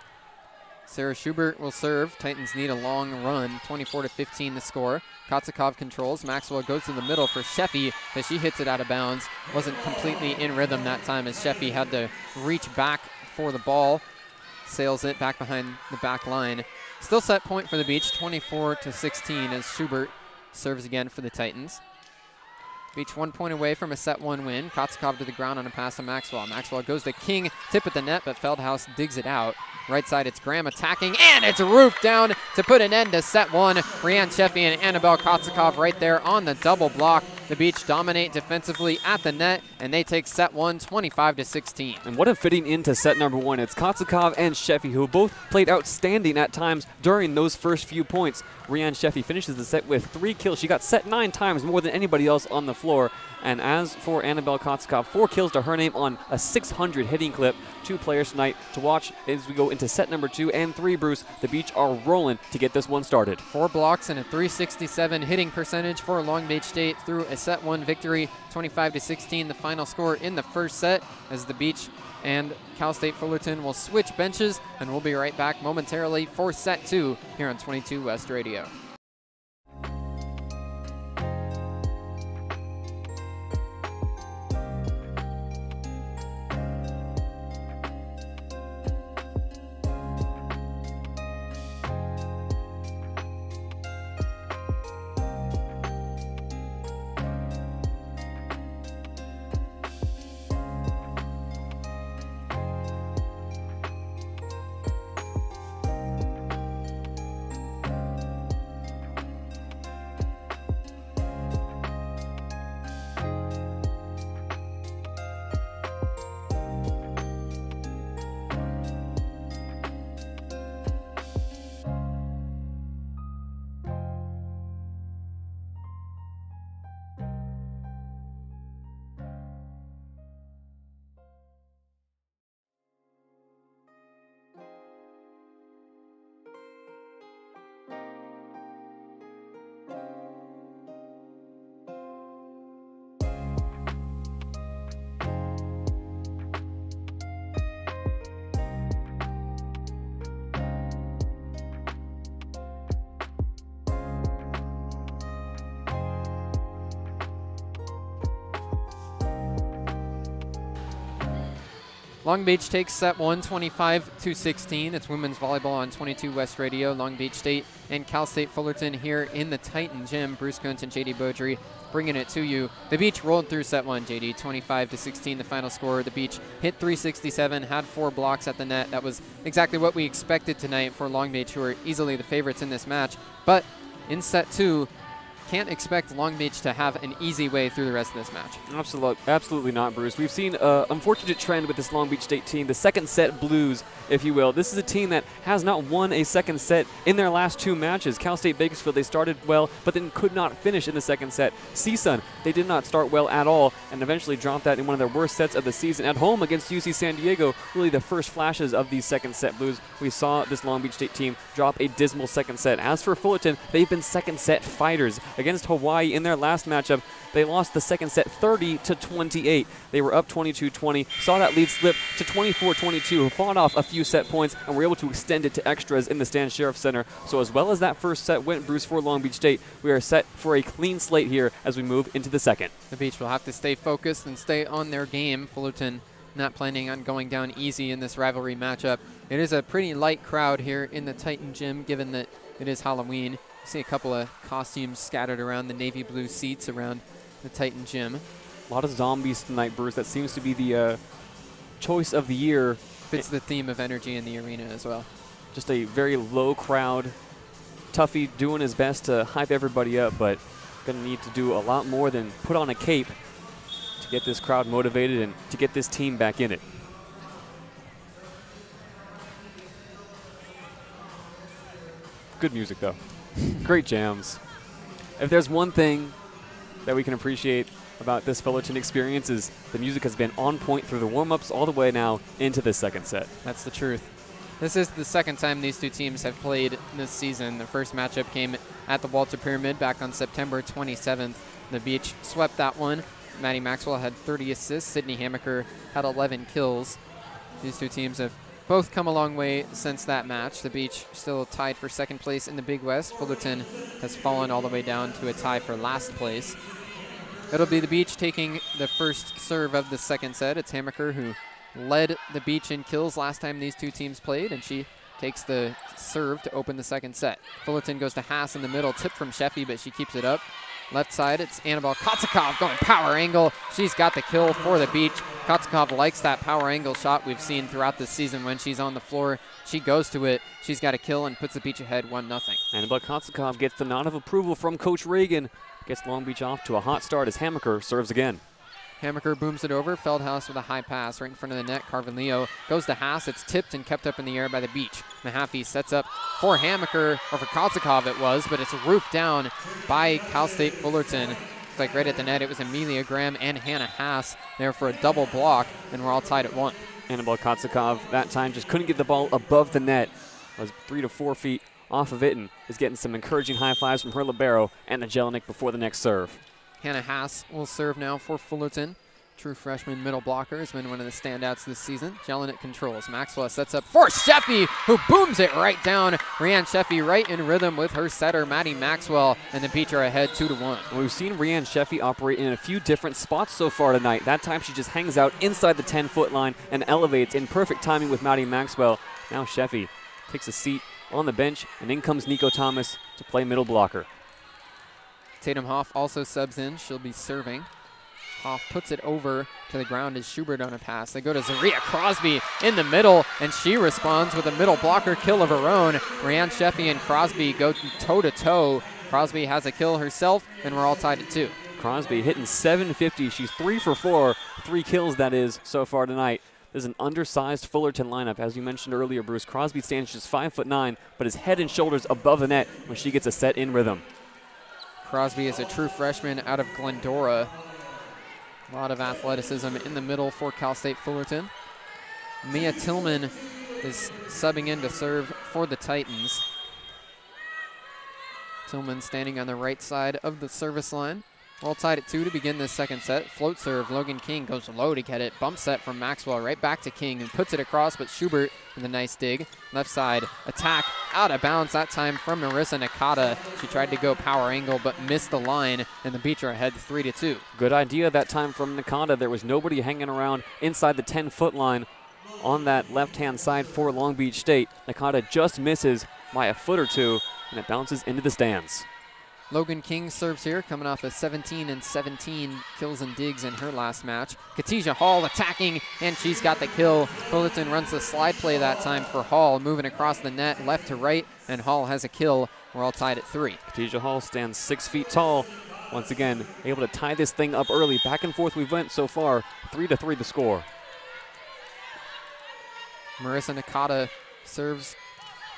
Sarah Schubert will serve. Titans need a long run. 24-15 the score. Kotzikov controls. Maxwell goes to the middle for Sheffy, but she hits it out of bounds. Wasn't completely in rhythm that time as Sheffy had to reach back for the ball. Sails it back behind the back line. Still set point for the Beach, 24-16 as Schubert serves again for the Titans. Beach 1 point away from a set 1 win. Kotzikov to the ground on a pass to Maxwell. Maxwell goes to King, tip at the net, but Feldhaus digs it out. Right side, it's Graham attacking, and it's roofed down to put an end to set 1. Rianne Sheffy and Annabelle Kotzikov right there on the double block. The Beach dominate defensively at the net, and they take set 1, 25-16. And what a fitting into set number 1. It's Kotzikov and Sheffy, who both played outstanding at times during those first few points. Rianne Sheffy finishes the set with 3 kills. She got set 9 times, more than anybody else on the floor. And as for Annabelle Kotzikov, 4 kills to her name on a 600 hitting clip. 2 players tonight to watch as we go into set number 2 and 3, Bruce. The Beach are rolling to get this one started. 4 blocks and a 367 hitting percentage for Long Beach State through a set 1 victory, 25-16, the final score in the first set, as the Beach and Cal State Fullerton will switch benches, and we'll be right back momentarily for set 2 here on 22 West Radio. Long Beach takes set 1, 25-16. It's women's volleyball on 22 West Radio. Long Beach State and Cal State Fullerton here in the Titan Gym. Bruce Kuntz and JayDe Beaudry bringing it to you. The Beach rolled through set 1, JayDe, 25-16, the final score. The Beach hit 367, had 4 blocks at the net. That was exactly what we expected tonight for Long Beach, who are easily the favorites in this match. But in set 2, can't expect Long Beach to have an easy way through the rest of this match. Absolutely not, Bruce. We've seen an unfortunate trend with this Long Beach State team, the second set blues, if you will. This is a team that has not won a second set in their last 2 matches. Cal State Bakersfield, they started well, but then could not finish in the second set. CSUN, they did not start well at all and eventually dropped that in one of their worst sets of the season. At home against UC San Diego, really the first flashes of these second set blues. We saw this Long Beach State team drop a dismal second set. As for Fullerton, they've been second set fighters. Against Hawaii in their last matchup, they lost the second set 30-28. They were up 22-20, saw that lead slip to 24-22, fought off a few set points, and were able to extend it to extras in the Stan Sheriff Center. So as well as that first set went, Bruce, for Long Beach State, we are set for a clean slate here as we move into the second. The Beach will have to stay focused and stay on their game. Fullerton not planning on going down easy in this rivalry matchup. It is a pretty light crowd here in the Titan Gym, given that it is Halloween. See a couple of costumes scattered around the navy blue seats around the Titan Gym. A lot of zombies tonight, Bruce. That seems to be the choice of the year. Fits the theme of energy in the arena as well. Just a very low crowd. Tuffy doing his best to hype everybody up, but going to need to do a lot more than put on a cape to get this crowd motivated and to get this team back in it. Good music, though. Great jams. If there's one thing that we can appreciate about this Fullerton experience is the music has been on point through the warm-ups all the way now into the second set. That's the truth. This is the second time these two teams have played this season. The first matchup came at the Walter Pyramid back on September 27th. The Beach swept that one. Maddie Maxwell had 30 assists. Sydney Hamaker had 11 kills. These two teams have both come a long way since that match. The Beach still tied for second place in the Big West. Fullerton has fallen all the way down to a tie for last place. It'll be the Beach taking the first serve of the second set. It's Hamaker who led the Beach in kills last time these two teams played, and she takes the serve to open the second set. Fullerton goes to Haas in the middle, tip from Sheffy, but she keeps it up. Left side, it's Annabelle Kotzikov going power angle. She's got the kill for the Beach. Kotzikov likes that power angle shot we've seen throughout the season when she's on the floor. She goes to it. She's got a kill and puts the Beach ahead 1-0. Annabelle Kotzikov gets the nod of approval from Coach Reagan. gets Long Beach off to a hot start as Hammaker serves again. Hammaker booms it over. Feldhaus with a high pass right in front of the net. Carvin Leo goes to Haas. It's tipped and kept up in the air by the Beach. Mahaffey sets up for Hammaker, or for Kotzikov it was, but it's roofed down by Cal State Fullerton. It's like right at the net. It was Amelia Graham and Hannah Haas there for a double block, and we're all tied at 1. Annabelle Kotzikov that time just couldn't get the ball above the net. Was 3 to 4 feet off of it and is getting some encouraging high fives from her libero and the Jelinek before the next serve. Hannah Haas will serve now for Fullerton. True freshman middle blocker, has been one of the standouts this season. Jelinek controls. Maxwell sets up for Sheffy, who booms it right down. Rianne Sheffy right in rhythm with her setter, Maddie Maxwell, and the Beach are ahead 2-1. We've seen Rianne Sheffy operate in a few different spots so far tonight. That time she just hangs out inside the 10-foot line and elevates in perfect timing with Maddie Maxwell. Now Sheffy takes a seat on the bench, and in comes Nico Thomas to play middle blocker. Tatum Hoff also subs in. She'll be serving. Hoff puts it over to the ground as Schubert on a pass. They go to Zaria Crosby in the middle, and she responds with a middle blocker kill of her own. Rianne Sheffy and Crosby go toe-to-toe. Crosby has a kill herself, and we're all tied at 2. Crosby hitting .750. She's 3 for 4, 3 kills that is so far tonight. There's an undersized Fullerton lineup. As you mentioned earlier, Bruce, Crosby stands just 5'9", but is head and shoulders above the net when she gets a set in rhythm. Crosby is a true freshman out of Glendora. A lot of athleticism in the middle for Cal State Fullerton. Mia Tillman is subbing in to serve for the Titans. Tillman standing on the right side of the service line. All tied at 2 to begin this second set. Float serve, Logan King goes low to get it. Bump set from Maxwell right back to King and puts it across, but Schubert with a nice dig. Left side attack out of bounds that time from Marissa Nakata. She tried to go power angle but missed the line, and the Beach are ahead 3-2. Good idea that time from Nakata. There was nobody hanging around inside the 10-foot line on that left-hand side for Long Beach State. Nakata just misses by a foot or two, and it bounces into the stands. Logan King serves here, coming off of 17 and 17 kills and digs in her last match. Katija Hall attacking, and she's got the kill. Fullerton runs the slide play that time for Hall, moving across the net left to right, and Hall has a kill. We're all tied at 3. Katija Hall stands 6 feet tall. Once again, able to tie this thing up early. Back and forth we've went so far. 3-3 the score. Marissa Nakata serves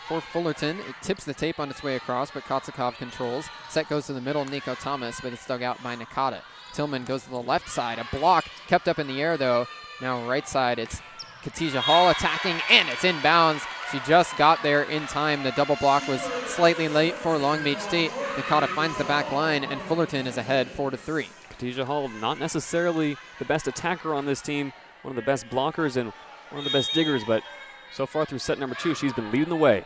for Fullerton. It tips the tape on its way across, but Kotzikov controls. Set goes to the middle, Nico Thomas, but it's dug out by Nakata. Tillman goes to the left side. A block kept up in the air, though. Now right side, it's Katija Hall attacking, and it's inbounds. She just got there in time. The double block was slightly late for Long Beach State. Nakata finds the back line, and Fullerton is ahead 4-3. Katija Hall, not necessarily the best attacker on this team, one of the best blockers and one of the best diggers, but so far through set number 2, she's been leading the way.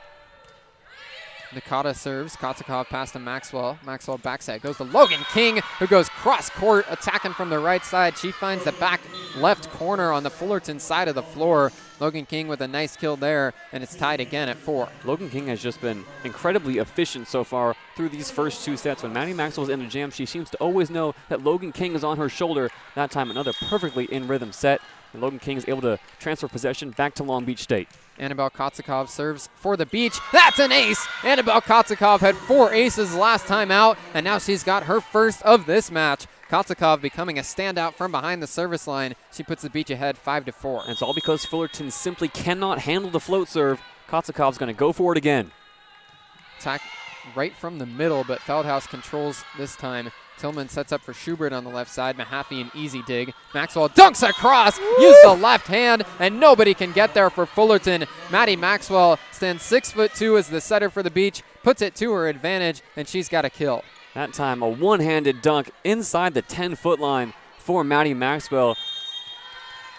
Nakata serves. Kotzikov pass to Maxwell. Maxwell backside goes to Logan King, who goes cross court, attacking from the right side. She finds the back left corner on the Fullerton side of the floor. Logan King with a nice kill there, and it's tied again at 4. Logan King has just been incredibly efficient so far through these first 2 sets. When Maddie Maxwell's in the jam, she seems to always know that Logan King is on her shoulder. That time, another perfectly in rhythm set, and Logan King is able to transfer possession back to Long Beach State. Annabelle Kotzikov serves for the Beach. That's an ace! Annabelle Kotzikov had 4 aces last time out, and now she's got her first of this match. Kotzikov becoming a standout from behind the service line. She puts the Beach ahead 5-4. And it's all because Fullerton simply cannot handle the float serve. Kotzikov's going to go for it again. Attack right from the middle, but Feldhaus controls this time. Tillman sets up for Schubert on the left side. Mahaffey an easy dig. Maxwell dunks across, use the left hand, and nobody can get there for Fullerton. Maddie Maxwell stands 6'2" as the setter for the Beach, puts it to her advantage, and she's got a kill. That time a one-handed dunk inside the 10-foot line for Maddie Maxwell.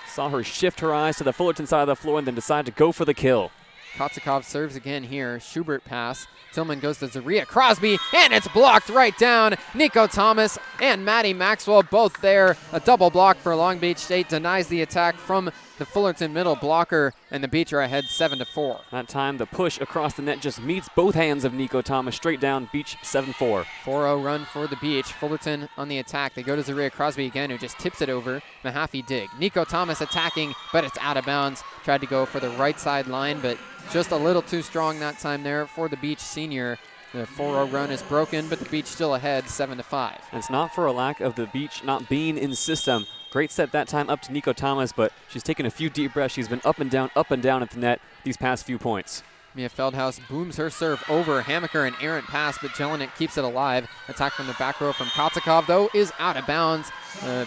Saw her shift her eyes to the Fullerton side of the floor and then decide to go for the kill. Kotzikov serves again here. Schubert pass. Tillman goes to Zaria Crosby, and it's blocked right down. Nico Thomas and Maddie Maxwell both there. A double block for Long Beach State denies the attack from the Fullerton middle blocker, and the Beach are ahead 7-4. That time the push across the net just meets both hands of Nico Thomas. Straight down, Beach 7-4. 4-0 run for the Beach. Fullerton on the attack. They go to Zaria Crosby again, who just tips it over. Mahaffey dig. Nico Thomas attacking, but it's out of bounds. Tried to go for the right side line, but just a little too strong that time there for the Beach senior. The 4-0 run is broken, but the Beach still ahead 7-5. And it's not for a lack of the Beach not being in system. Great set that time up to Nico Thomas, but she's taken a few deep breaths. She's been up and down at the net these past few points. Mia Feldhaus booms her serve over. Hammaker, an errant pass, but Jelinek keeps it alive. Attack from the back row from Kotzikov, though, is out of bounds.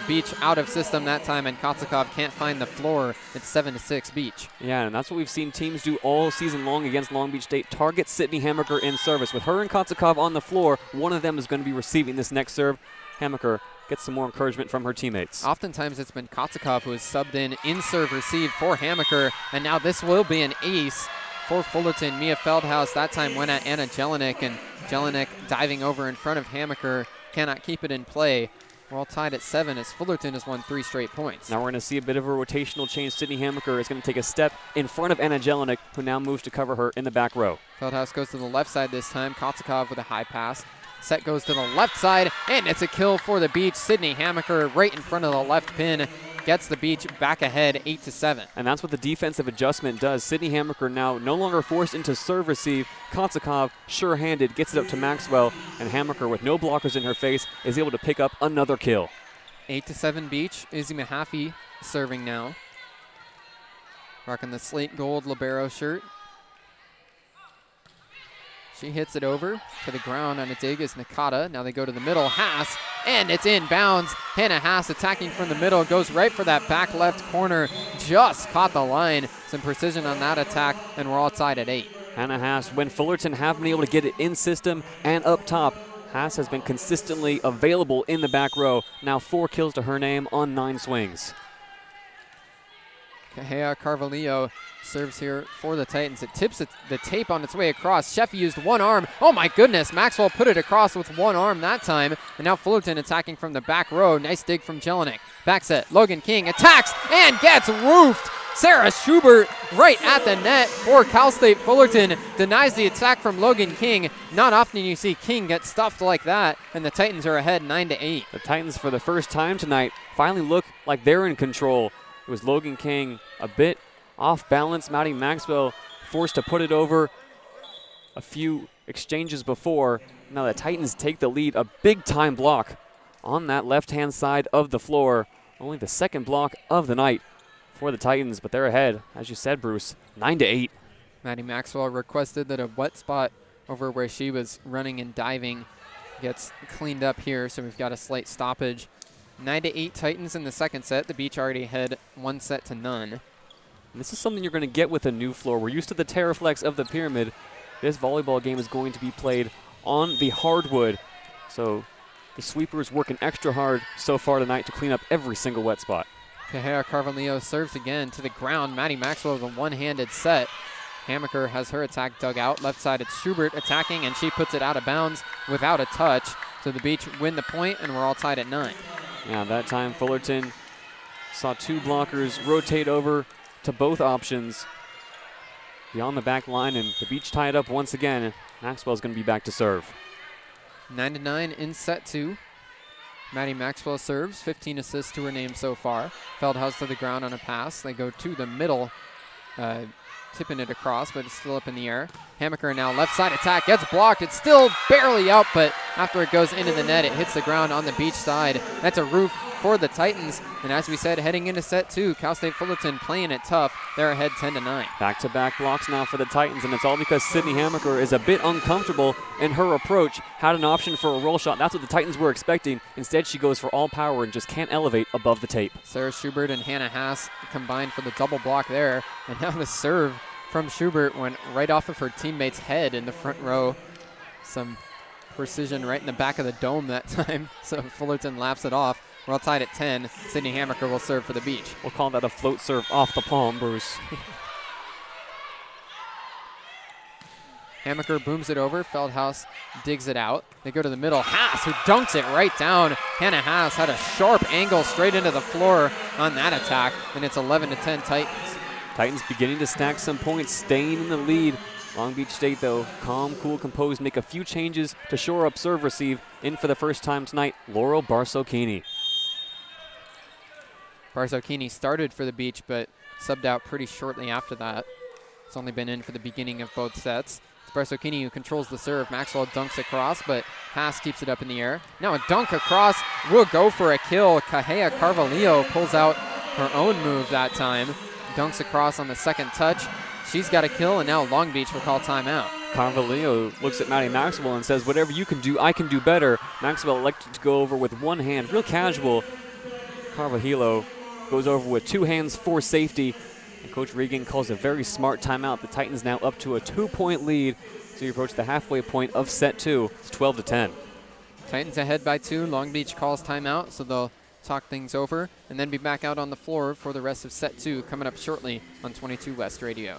Beach out of system that time, and Kotzikov can't find the floor. It's 7-6 Beach. Yeah, and that's what we've seen teams do all season long against Long Beach State. Target Sydney Hammaker in service. With her and Kotzikov on the floor, one of them is going to be receiving this next serve. Hammaker gets some more encouragement from her teammates. Oftentimes it's been Kotzikov who has subbed in serve receive for Hammaker, and now this will be an ace for Fullerton. Mia Feldhaus that time went at Anna Jelinek, and Jelinek diving over in front of Hammaker cannot keep it in play. We're all tied at 7 as Fullerton has won 3 straight points. Now we're going to see a bit of a rotational change. Sydney Hammaker is going to take a step in front of Anna Jelinek, who now moves to cover her in the back row. Feldhaus goes to the left side this time. Kotzikov with a high pass. Set goes to the left side, and it's a kill for the Beach. Sydney Hammaker right in front of the left pin gets the Beach back ahead 8-7. And that's what the defensive adjustment does. Sydney Hammaker now no longer forced into serve receive. Kotzikov, sure-handed, gets it up to Maxwell, and Hammaker, with no blockers in her face, is able to pick up another kill. 8-7 Beach. Izzy Mahaffey serving now. Rocking the slate gold libero shirt. She hits it over to the ground on a dig is Nakata. Now they go to the middle. Haas, and it's in bounds. Hannah Haas attacking from the middle. Goes right for that back left corner. Just caught the line. Some precision on that attack, and we're all tied at 8. Hannah Haas, when Fullerton have been able to get it in system and up top, Haas has been consistently available in the back row. Now 4 kills to her name on 9 swings. Kahea Carvalho serves here for the Titans. It tips the tape on its way across. Sheffy used one arm. Oh my goodness, Maxwell put it across with one arm that time. And now Fullerton attacking from the back row. Nice dig from Jelinek. Back set, Logan King attacks and gets roofed. Sarah Schubert right at the net for Cal State Fullerton. Denies the attack from Logan King. Not often you see King get stuffed like that, and the Titans are ahead 9-8. The Titans, for the first time tonight, finally look like they're in control. It was Logan King a bit off balance. Maddie Maxwell forced to put it over a few exchanges before. Now the Titans take the lead. A big time block on that left-hand side of the floor. Only the second block of the night for the Titans, but they're ahead, as you said, Bruce, 9-8. Maddie Maxwell requested that a wet spot over where she was running and diving gets cleaned up here, so we've got a slight stoppage. 9-8 Titans in the second set. The Beach already had 1-0. And this is something you're going to get with a new floor. We're used to the Terraflex of the pyramid. This volleyball game is going to be played on the hardwood. So the sweepers working extra hard so far tonight to clean up every single wet spot. Kahea Carvalho serves again to the ground. Maddie Maxwell with a one-handed set. Hammaker has her attack dug out. Left side, it's Schubert attacking, and she puts it out of bounds without a touch. So the Beach win the point, and we're all tied at 9. Yeah, that time Fullerton saw 2 blockers rotate over to both options beyond the back line, and the Beach tie it up once again. Maxwell's going to be back to serve. 9-9 in set 2. Maddie Maxwell serves, 15 assists to her name so far. Feldhaus to the ground on a pass. They go to the middle, tipping it across, but it's still up in the air. Hammaker now left side attack, gets blocked. It's still barely out, but after it goes into the net, it hits the ground on the Beach side. That's a roof for the Titans. And as we said, heading into set 2, Cal State Fullerton playing it tough. They're ahead 10-9. Back-to-back blocks now for the Titans, and it's all because Sydney Hammaker is a bit uncomfortable in her approach. Had an option for a roll shot. That's what the Titans were expecting. Instead, she goes for all power and just can't elevate above the tape. Sarah Schubert and Hannah Haas combined for the double block there. And now the serve from Schubert went right off of her teammate's head in the front row. Some precision right in the back of the dome that time. So Fullerton laps it off. We're all tied at 10. Sydney Hammaker will serve for the Beach. We'll call that a float serve off the palm, Bruce. Hammaker booms it over. Feldhaus digs it out. They go to the middle. Haas, who dunks it right down. Hannah Haas had a sharp angle straight into the floor on that attack, and it's 11-10 Titans. Titans beginning to stack some points, staying in the lead. Long Beach State, though, calm, cool, composed, make a few changes to shore up serve receive. In for the first time tonight, Laurel Barsocchini. Barsocchini started for the Beach, but subbed out pretty shortly after that. It's only been in for the beginning of both sets. It's Barsocchini who controls the serve. Maxwell dunks across, but Haas keeps it up in the air. Now a dunk across will go for a kill. Kahea Carvalho pulls out her own move that time. Dunks across on the second touch. She's got a kill, and now Long Beach will call timeout. Carvalho looks at Maddie Maxwell and says, whatever you can do, I can do better. Maxwell elected to go over with one hand, real casual. Carvalho goes over with two hands for safety. And Coach Regan calls a very smart timeout. The Titans now up to a 2-point lead. So you approach the halfway point of set 2. It's 12-10. Titans ahead by 2. Long Beach calls timeout, so they'll talk things over and then be back out on the floor for the rest of set 2 coming up shortly on 22 West Radio.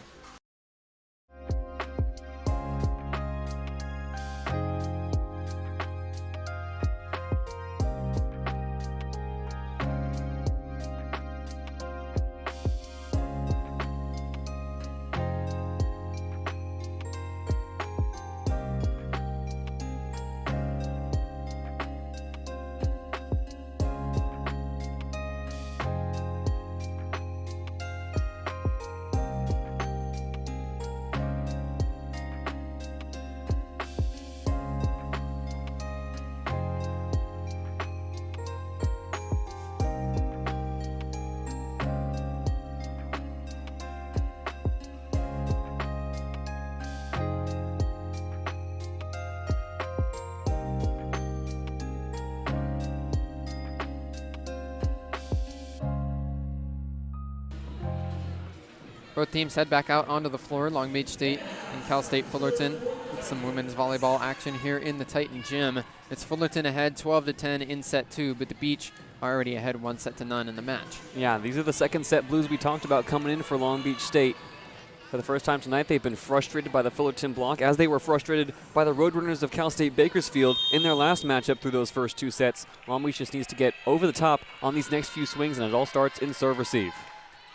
Both teams head back out onto the floor. Long Beach State and Cal State Fullerton. Some women's volleyball action here in the Titan gym. It's Fullerton ahead 12-10 in set 2, but the Beach are already ahead 1-0 in the match. Yeah, these are the second set Blues we talked about coming in for Long Beach State. For the first time tonight, they've been frustrated by the Fullerton block, as they were frustrated by the Roadrunners of Cal State Bakersfield in their last matchup through those first 2 sets. Long Beach just needs to get over the top on these next few swings, and it all starts in serve-receive.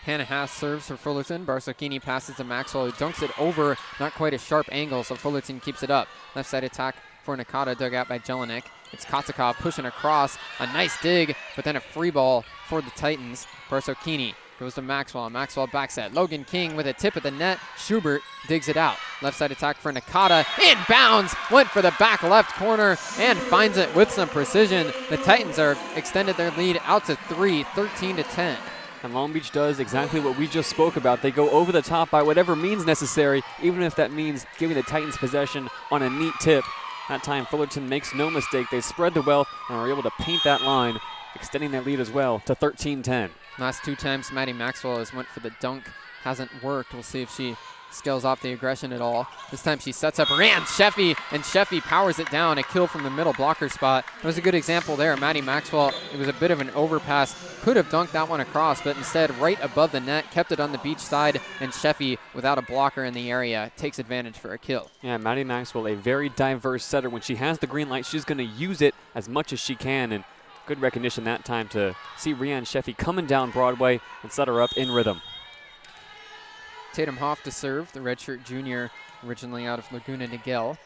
Hannah Haas serves for Fullerton. Barsocchini passes to Maxwell, who dunks it over. Not quite a sharp angle, so Fullerton keeps it up. Left side attack for Nakata, dug out by Jelinek. It's Kotsakov pushing across. A nice dig, but then a free ball for the Titans. Barsocchini goes to Maxwell. Maxwell backs at Logan King with a tip at the net. Schubert digs it out. Left side attack for Nakata. Inbounds. Went for the back left corner and finds it with some precision. The Titans are extended their lead out to 3, 13-10. And Long Beach does exactly what we just spoke about. They go over the top by whatever means necessary, even if that means giving the Titans possession on a neat tip. That time, Fullerton makes no mistake. They spread the wealth and are able to paint that line, extending their lead as well to 13-10. Last 2 times Maddie Maxwell has went for the dunk. Hasn't worked. We'll see if she scales off the aggression at all. This time she sets up Rand Sheffy, and Sheffy powers it down. A kill from the middle blocker spot. It was a good example there. Maddie Maxwell, it was a bit of an overpass. Could have dunked that one across, but instead right above the net, kept it on the Beach side, and Sheffy, without a blocker in the area, takes advantage for a kill. Yeah, Maddie Maxwell, a very diverse setter. When she has the green light, she's going to use it as much as she can, and good recognition that time to see Rianne Sheffy coming down Broadway and set her up in rhythm. Tatum Hoff to serve, the redshirt junior, originally out of Laguna Niguel.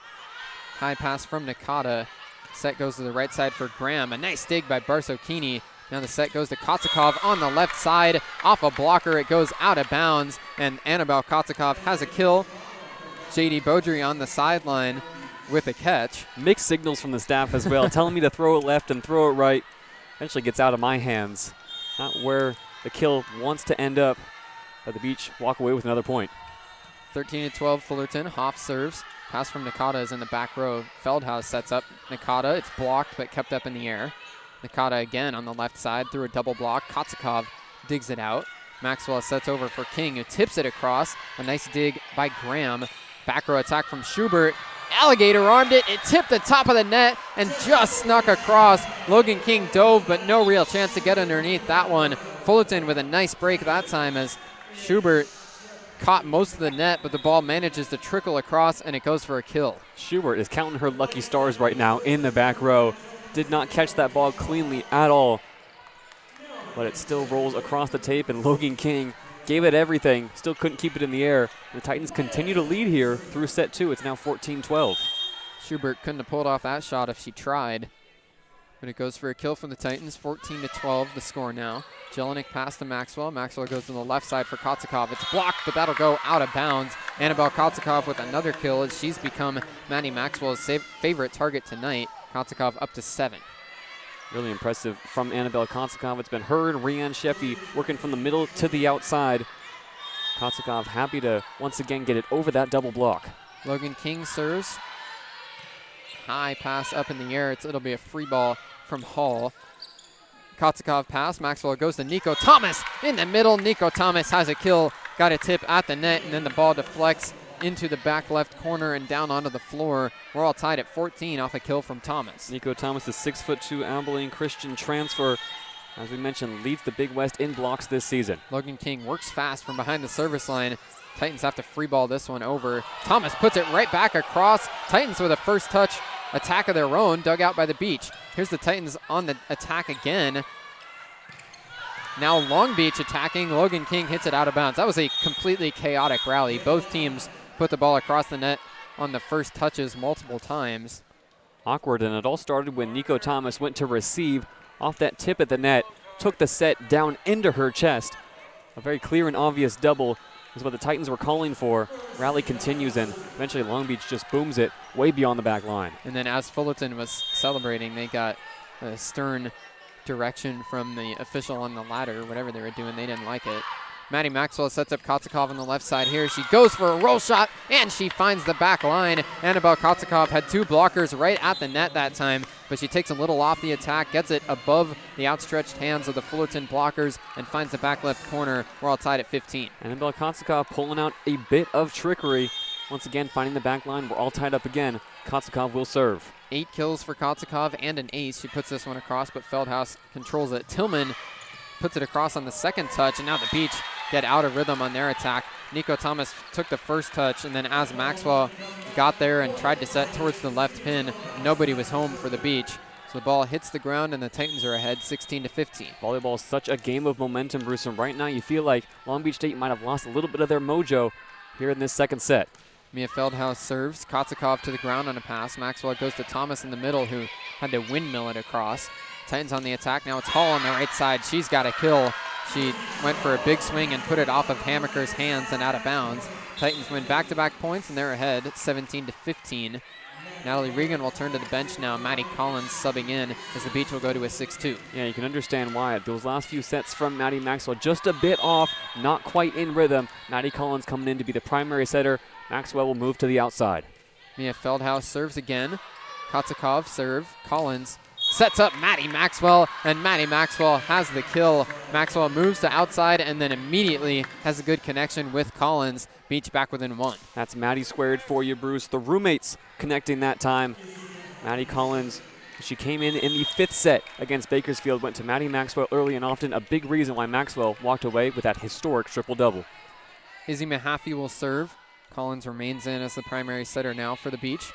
High pass from Nakata. Set goes to the right side for Graham. A nice dig by Barsocchini. Now the set goes to Kotsakov on the left side. Off a blocker, it goes out of bounds, and Annabelle Kotsakov has a kill. JayDe Beaudry on the sideline with a catch. Mixed signals from the staff as well, telling me to throw it left and throw it right. Eventually gets out of my hands. Not where the kill wants to end up. But the Beach walk away with another point. 13-12 Fullerton. Hoff serves. Pass from Nakata is in the back row. Feldhaus sets up Nakata. It's blocked but kept up in the air. Nakata again on the left side through a double block. Kotsakov digs it out. Maxwell sets over for King, who tips it across. A nice dig by Graham. Back row attack from Schubert. Alligator armed it. It tipped the top of the net and just snuck across. Logan King dove, but no real chance to get underneath that one. Fullerton with a nice break that time as Schubert caught most of the net, but the ball manages to trickle across, and it goes for a kill. Schubert is counting her lucky stars right now in the back row. Did not catch that ball cleanly at all, but it still rolls across the tape, and Logan King gave it everything, still couldn't keep it in the air. The Titans continue to lead here through set 2. It's now 14-12. Schubert couldn't have pulled off that shot if she tried, but it goes for a kill from the Titans. 14-12 the score now. Jelinek pass to Maxwell. Maxwell goes to the left side for Kotzikov. It's blocked, but that'll go out of bounds. Annabelle Kotzikov with another kill as she's become Maddie Maxwell's favorite target tonight. Kotzikov up to 7. Really impressive from Annabelle Kotzikov. It's been her and Rianne Sheffy working from the middle to the outside. Kotzikov happy to once again get it over that double block. Logan King serves. High pass up in the air. It'll be a free ball from Hall. Kotzikov pass. Maxwell goes to Nico Thomas in the middle. Nico Thomas has a kill. Got a tip at the net, and then the ball deflects into the back left corner and down onto the floor. We're all tied at 14 off a kill from Thomas. Nico Thomas, the 6'2" Abilene Christian transfer, as we mentioned, leads the Big West in blocks this season. Logan King works fast from behind the service line. Titans have to free ball this one over. Thomas puts it right back across. Titans with a first touch attack of their own, dug out by the beach. Here's the Titans on the attack again. Now Long Beach attacking. Logan King hits it out of bounds. That was a completely chaotic rally. Both teams put the ball across the net on the first touches multiple times. Awkward, and it all started when Nico Thomas went to receive off that tip at the net, took the set down into her chest. A very clear and obvious double is what the Titans were calling for. Rally continues, and eventually Long Beach just booms it way beyond the back line. And then as Fullerton was celebrating, they got a stern direction from the official on the ladder, whatever they were doing. They didn't like it. Maddie Maxwell sets up Kotzikov on the left side here. She goes for a roll shot, and she finds the back line. Annabelle Kotzikov had 2 blockers right at the net that time, but she takes a little off the attack, gets it above the outstretched hands of the Fullerton blockers, and finds the back left corner. We're all tied at 15. Annabelle Kotzikov pulling out a bit of trickery. Once again, finding the back line. We're all tied up again. Kotzikov will serve. 8 kills for Kotzikov and an ace. She puts this one across, but Feldhaus controls it. Tillman puts it across on the second touch, and now the Beach get out of rhythm on their attack. Nico Thomas took the first touch, and then as Maxwell got there and tried to set towards the left pin, nobody was home for the Beach. So the ball hits the ground, and the Titans are ahead 16-15. Volleyball is such a game of momentum, Bruce, and right now you feel like Long Beach State might have lost a little bit of their mojo here in this second set. Mia Feldhaus serves. Kotzikov to the ground on a pass. Maxwell goes to Thomas in the middle, who had to windmill it across. Titans on the attack. Now it's Hall on the right side. She's got a kill. She went for a big swing and put it off of Hammaker's hands and out of bounds. Titans win back-to-back points, and they're ahead 17-15. Natalie Regan will turn to the bench now. Maddie Collins subbing in as the Beach will go to a 6-2. Yeah, you can understand why. Those last few sets from Maddie Maxwell just a bit off, not quite in rhythm. Maddie Collins coming in to be the primary setter. Maxwell will move to the outside. Mia Feldhaus serves again. Kotzikov serve. Collins sets up Maddie Maxwell, and Maddie Maxwell has the kill. Maxwell moves to outside and then immediately has a good connection with Collins. Beach back within 1. That's Maddie squared for you, Bruce. The roommates connecting that time. Maddie Collins, she came in the 5th set against Bakersfield, went to Maddie Maxwell early and often. A big reason why Maxwell walked away with that historic triple-double. Izzy Mahaffey will serve. Collins remains in as the primary setter now for the Beach.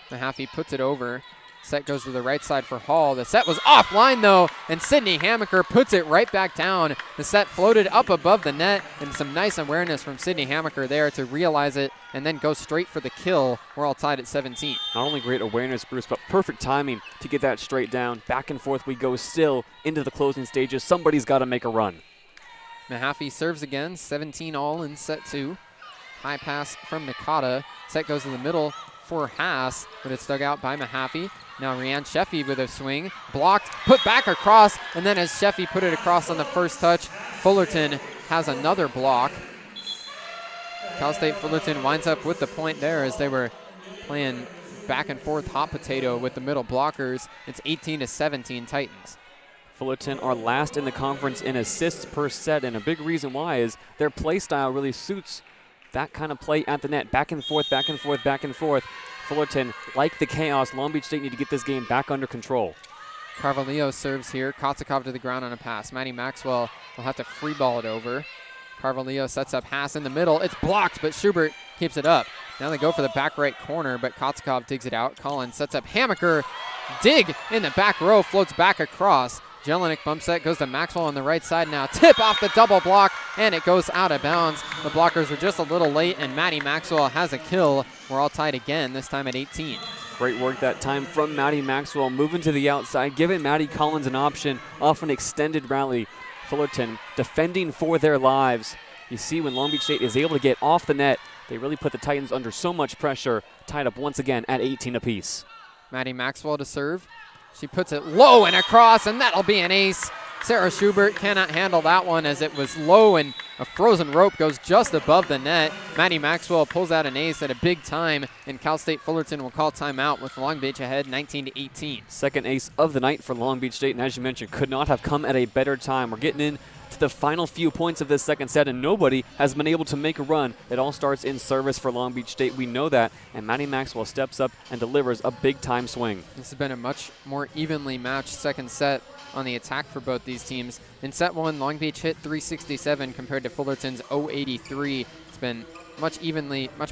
Mahaffey puts it over. Set goes to the right side for Hall. The set was offline though, and Sydney Hammaker puts it right back down. The set floated up above the net, and some nice awareness from Sydney Hammaker there to realize it and then go straight for the kill. We're all tied at 17. Not only great awareness, Bruce, but perfect timing to get that straight down. Back and forth we go still into the closing stages. Somebody's got to make a run. Mahaffey serves again, 17 all in set 2. High pass from Nakata. Set goes to the middle for Haas, but it's dug out by Mahaffey. Now Rianne Sheffy with a swing, blocked, put back across, and then as Sheffy put it across on the first touch, Fullerton has another block. Cal State Fullerton winds up with the point there as they were playing back and forth hot potato with the middle blockers. It's 18-17 Titans. Fullerton are last in the conference in assists per set, and a big reason why is their play style really suits that kind of play at the net. Back and forth, back and forth, back and forth. Fullerton, like the chaos, Long Beach State need to get this game back under control. Carvalho serves here. Kotzikov to the ground on a pass. Maddie Maxwell will have to free ball it over. Carvalho sets up Haas in the middle. It's blocked, but Schubert keeps it up. Now they go for the back right corner, but Kotzikov digs it out. Collins sets up Hammaker. Dig in the back row, floats back across. Jelinek bump set goes to Maxwell on the right side now. Tip off the double block, and it goes out of bounds. The blockers are just a little late, and Maddie Maxwell has a kill. We're all tied again, this time at 18. Great work that time from Maddie Maxwell, moving to the outside, giving Maddie Collins an option off an extended rally. Fullerton defending for their lives. You see when Long Beach State is able to get off the net, they really put the Titans under so much pressure, tied up once again at 18 apiece. Maddie Maxwell to serve. She puts it low and across, and that'll be an ace. Sarah Schubert cannot handle that one as it was low, and a frozen rope goes just above the net. Maddie Maxwell pulls out an ace at a big time, and Cal State Fullerton will call timeout with Long Beach ahead 19-18. Second ace of the night for Long Beach State, and as you mentioned, could not have come at a better time. We're getting in to the final few points of this second set, and nobody has been able to make a run. It all starts in service for Long Beach State. We know that, and Maddie Maxwell steps up and delivers a big-time swing. This has been a much more evenly matched second set on the attack for both these teams. In set one, Long Beach hit 367 compared to Fullerton's 083. It's been much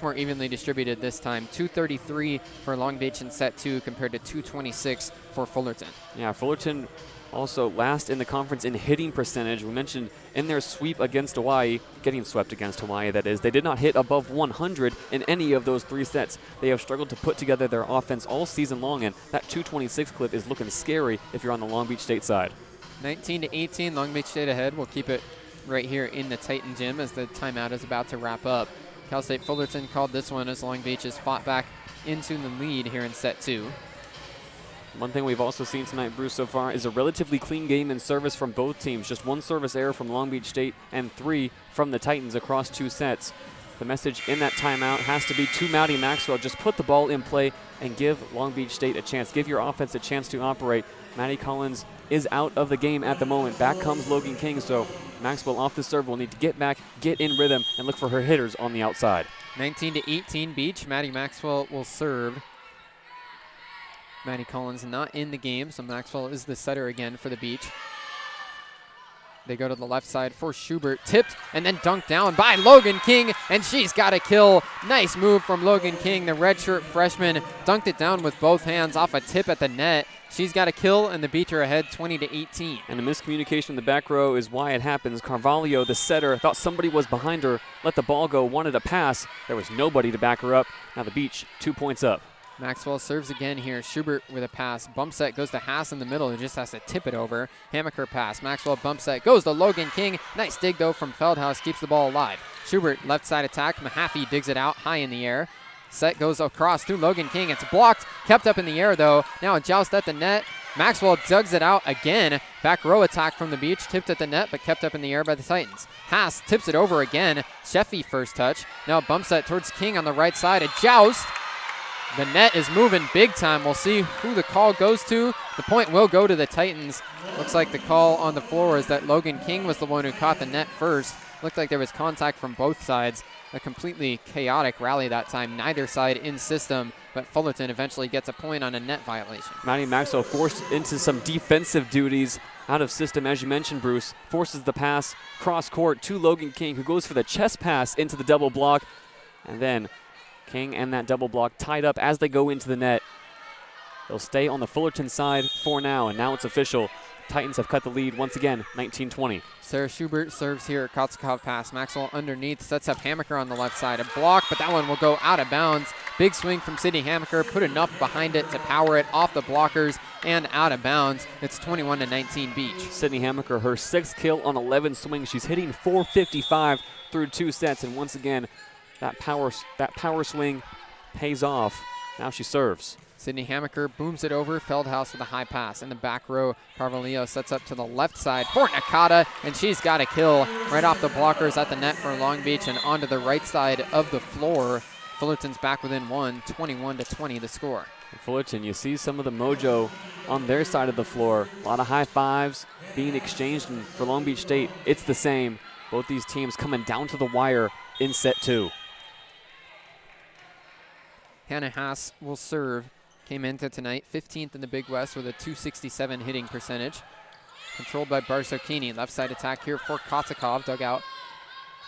more evenly distributed this time. 233 for Long Beach in set two compared to 226 for Fullerton. Yeah, Fullerton also last in the conference in hitting percentage. We mentioned in their sweep against Hawaii, getting swept against Hawaii that is, they did not hit above 100 in any of those three sets. They have struggled to put together their offense all season long, and that 226 clip is looking scary if you're on the Long Beach State side. 19-18, Long Beach State ahead. We'll keep it right here in the Titan gym as the timeout is about to wrap up. Cal State Fullerton called this one as Long Beach has fought back into the lead here in set two. One thing we've also seen tonight, Bruce, so far is a relatively clean game in service from both teams. Just one service error from Long Beach State and 3 from the Titans across 2 sets. The message in that timeout has to be to Maddie Maxwell, just put the ball in play and give Long Beach State a chance. Give your offense a chance to operate. Maddie Collins is out of the game at the moment. Back comes Logan King, so Maxwell off the serve will need to get back, get in rhythm, and look for her hitters on the outside. 19-18 Beach. Maddie Maxwell will serve. Maddie Collins not in the game, so Maxwell is the setter again for the Beach. They go to the left side for Schubert. Tipped and then dunked down by Logan King, and she's got a kill. Nice move from Logan King, the redshirt freshman. Dunked it down with both hands off a tip at the net. She's got a kill, and the Beach are ahead 20-18. And the miscommunication in the back row is why it happens. Carvalho, the setter, thought somebody was behind her, let the ball go, wanted a pass. There was nobody to back her up. Now the Beach 2 points up. Maxwell serves again here. Schubert with a pass. Bump set goes to Haas in the middle, who just has to tip it over. Hammaker pass. Maxwell bump set goes to Logan King. Nice dig, though, from Feldhaus. Keeps the ball alive. Schubert left side attack. Mahaffey digs it out high in the air. Set goes across to Logan King. It's blocked. Kept up in the air, though. Now a joust at the net. Maxwell digs it out again. Back row attack from the Beach. Tipped at the net, but kept up in the air by the Titans. Haas tips it over again. Sheffy first touch. Now a bump set towards King on the right side. A joust. The net is moving big time. We'll see who the call goes to. The point will go to the Titans. Looks like the call on the floor is that Logan King was the one who caught the net first. Looked like there was contact from both sides. A completely chaotic rally that time. Neither side in system, but Fullerton eventually gets a point on a net violation. Maddie Maxwell forced into some defensive duties out of system, as you mentioned, Bruce. Forces the pass cross court to Logan King, who goes for the chest pass into the double block. And then King and that double block tied up as they go into the net. They'll stay on the Fullerton side for now, and now it's official. Titans have cut the lead once again, 19-20. Sarah Schubert serves here. Kotzikov pass. Maxwell underneath. Sets up Hammaker on the left side. A block, but that one will go out of bounds. Big swing from Sydney Hammaker. Put enough behind it to power it off the blockers and out of bounds. It's 21-19 Beach. Sydney Hammaker, her 6th kill on 11 swings. She's hitting .455 through 2 sets, and once again, that power swing pays off. Now she serves. Sydney Hammaker booms it over. Feldhaus with a high pass. In the back row, Carvalho sets up to the left side for Nakata, and she's got a kill right off the blockers at the net for Long Beach and onto the right side of the floor. Fullerton's back within 1, 21-20 the score. Fullerton, you see some of the mojo on their side of the floor. A lot of high fives being exchanged, and for Long Beach State, it's the same. Both these teams coming down to the wire in set 2. Hannah Haas will serve. Came into tonight 15th in the Big West with a .267 hitting percentage. Controlled by Barsokini. Left side attack here for Kotzikov. Dug out.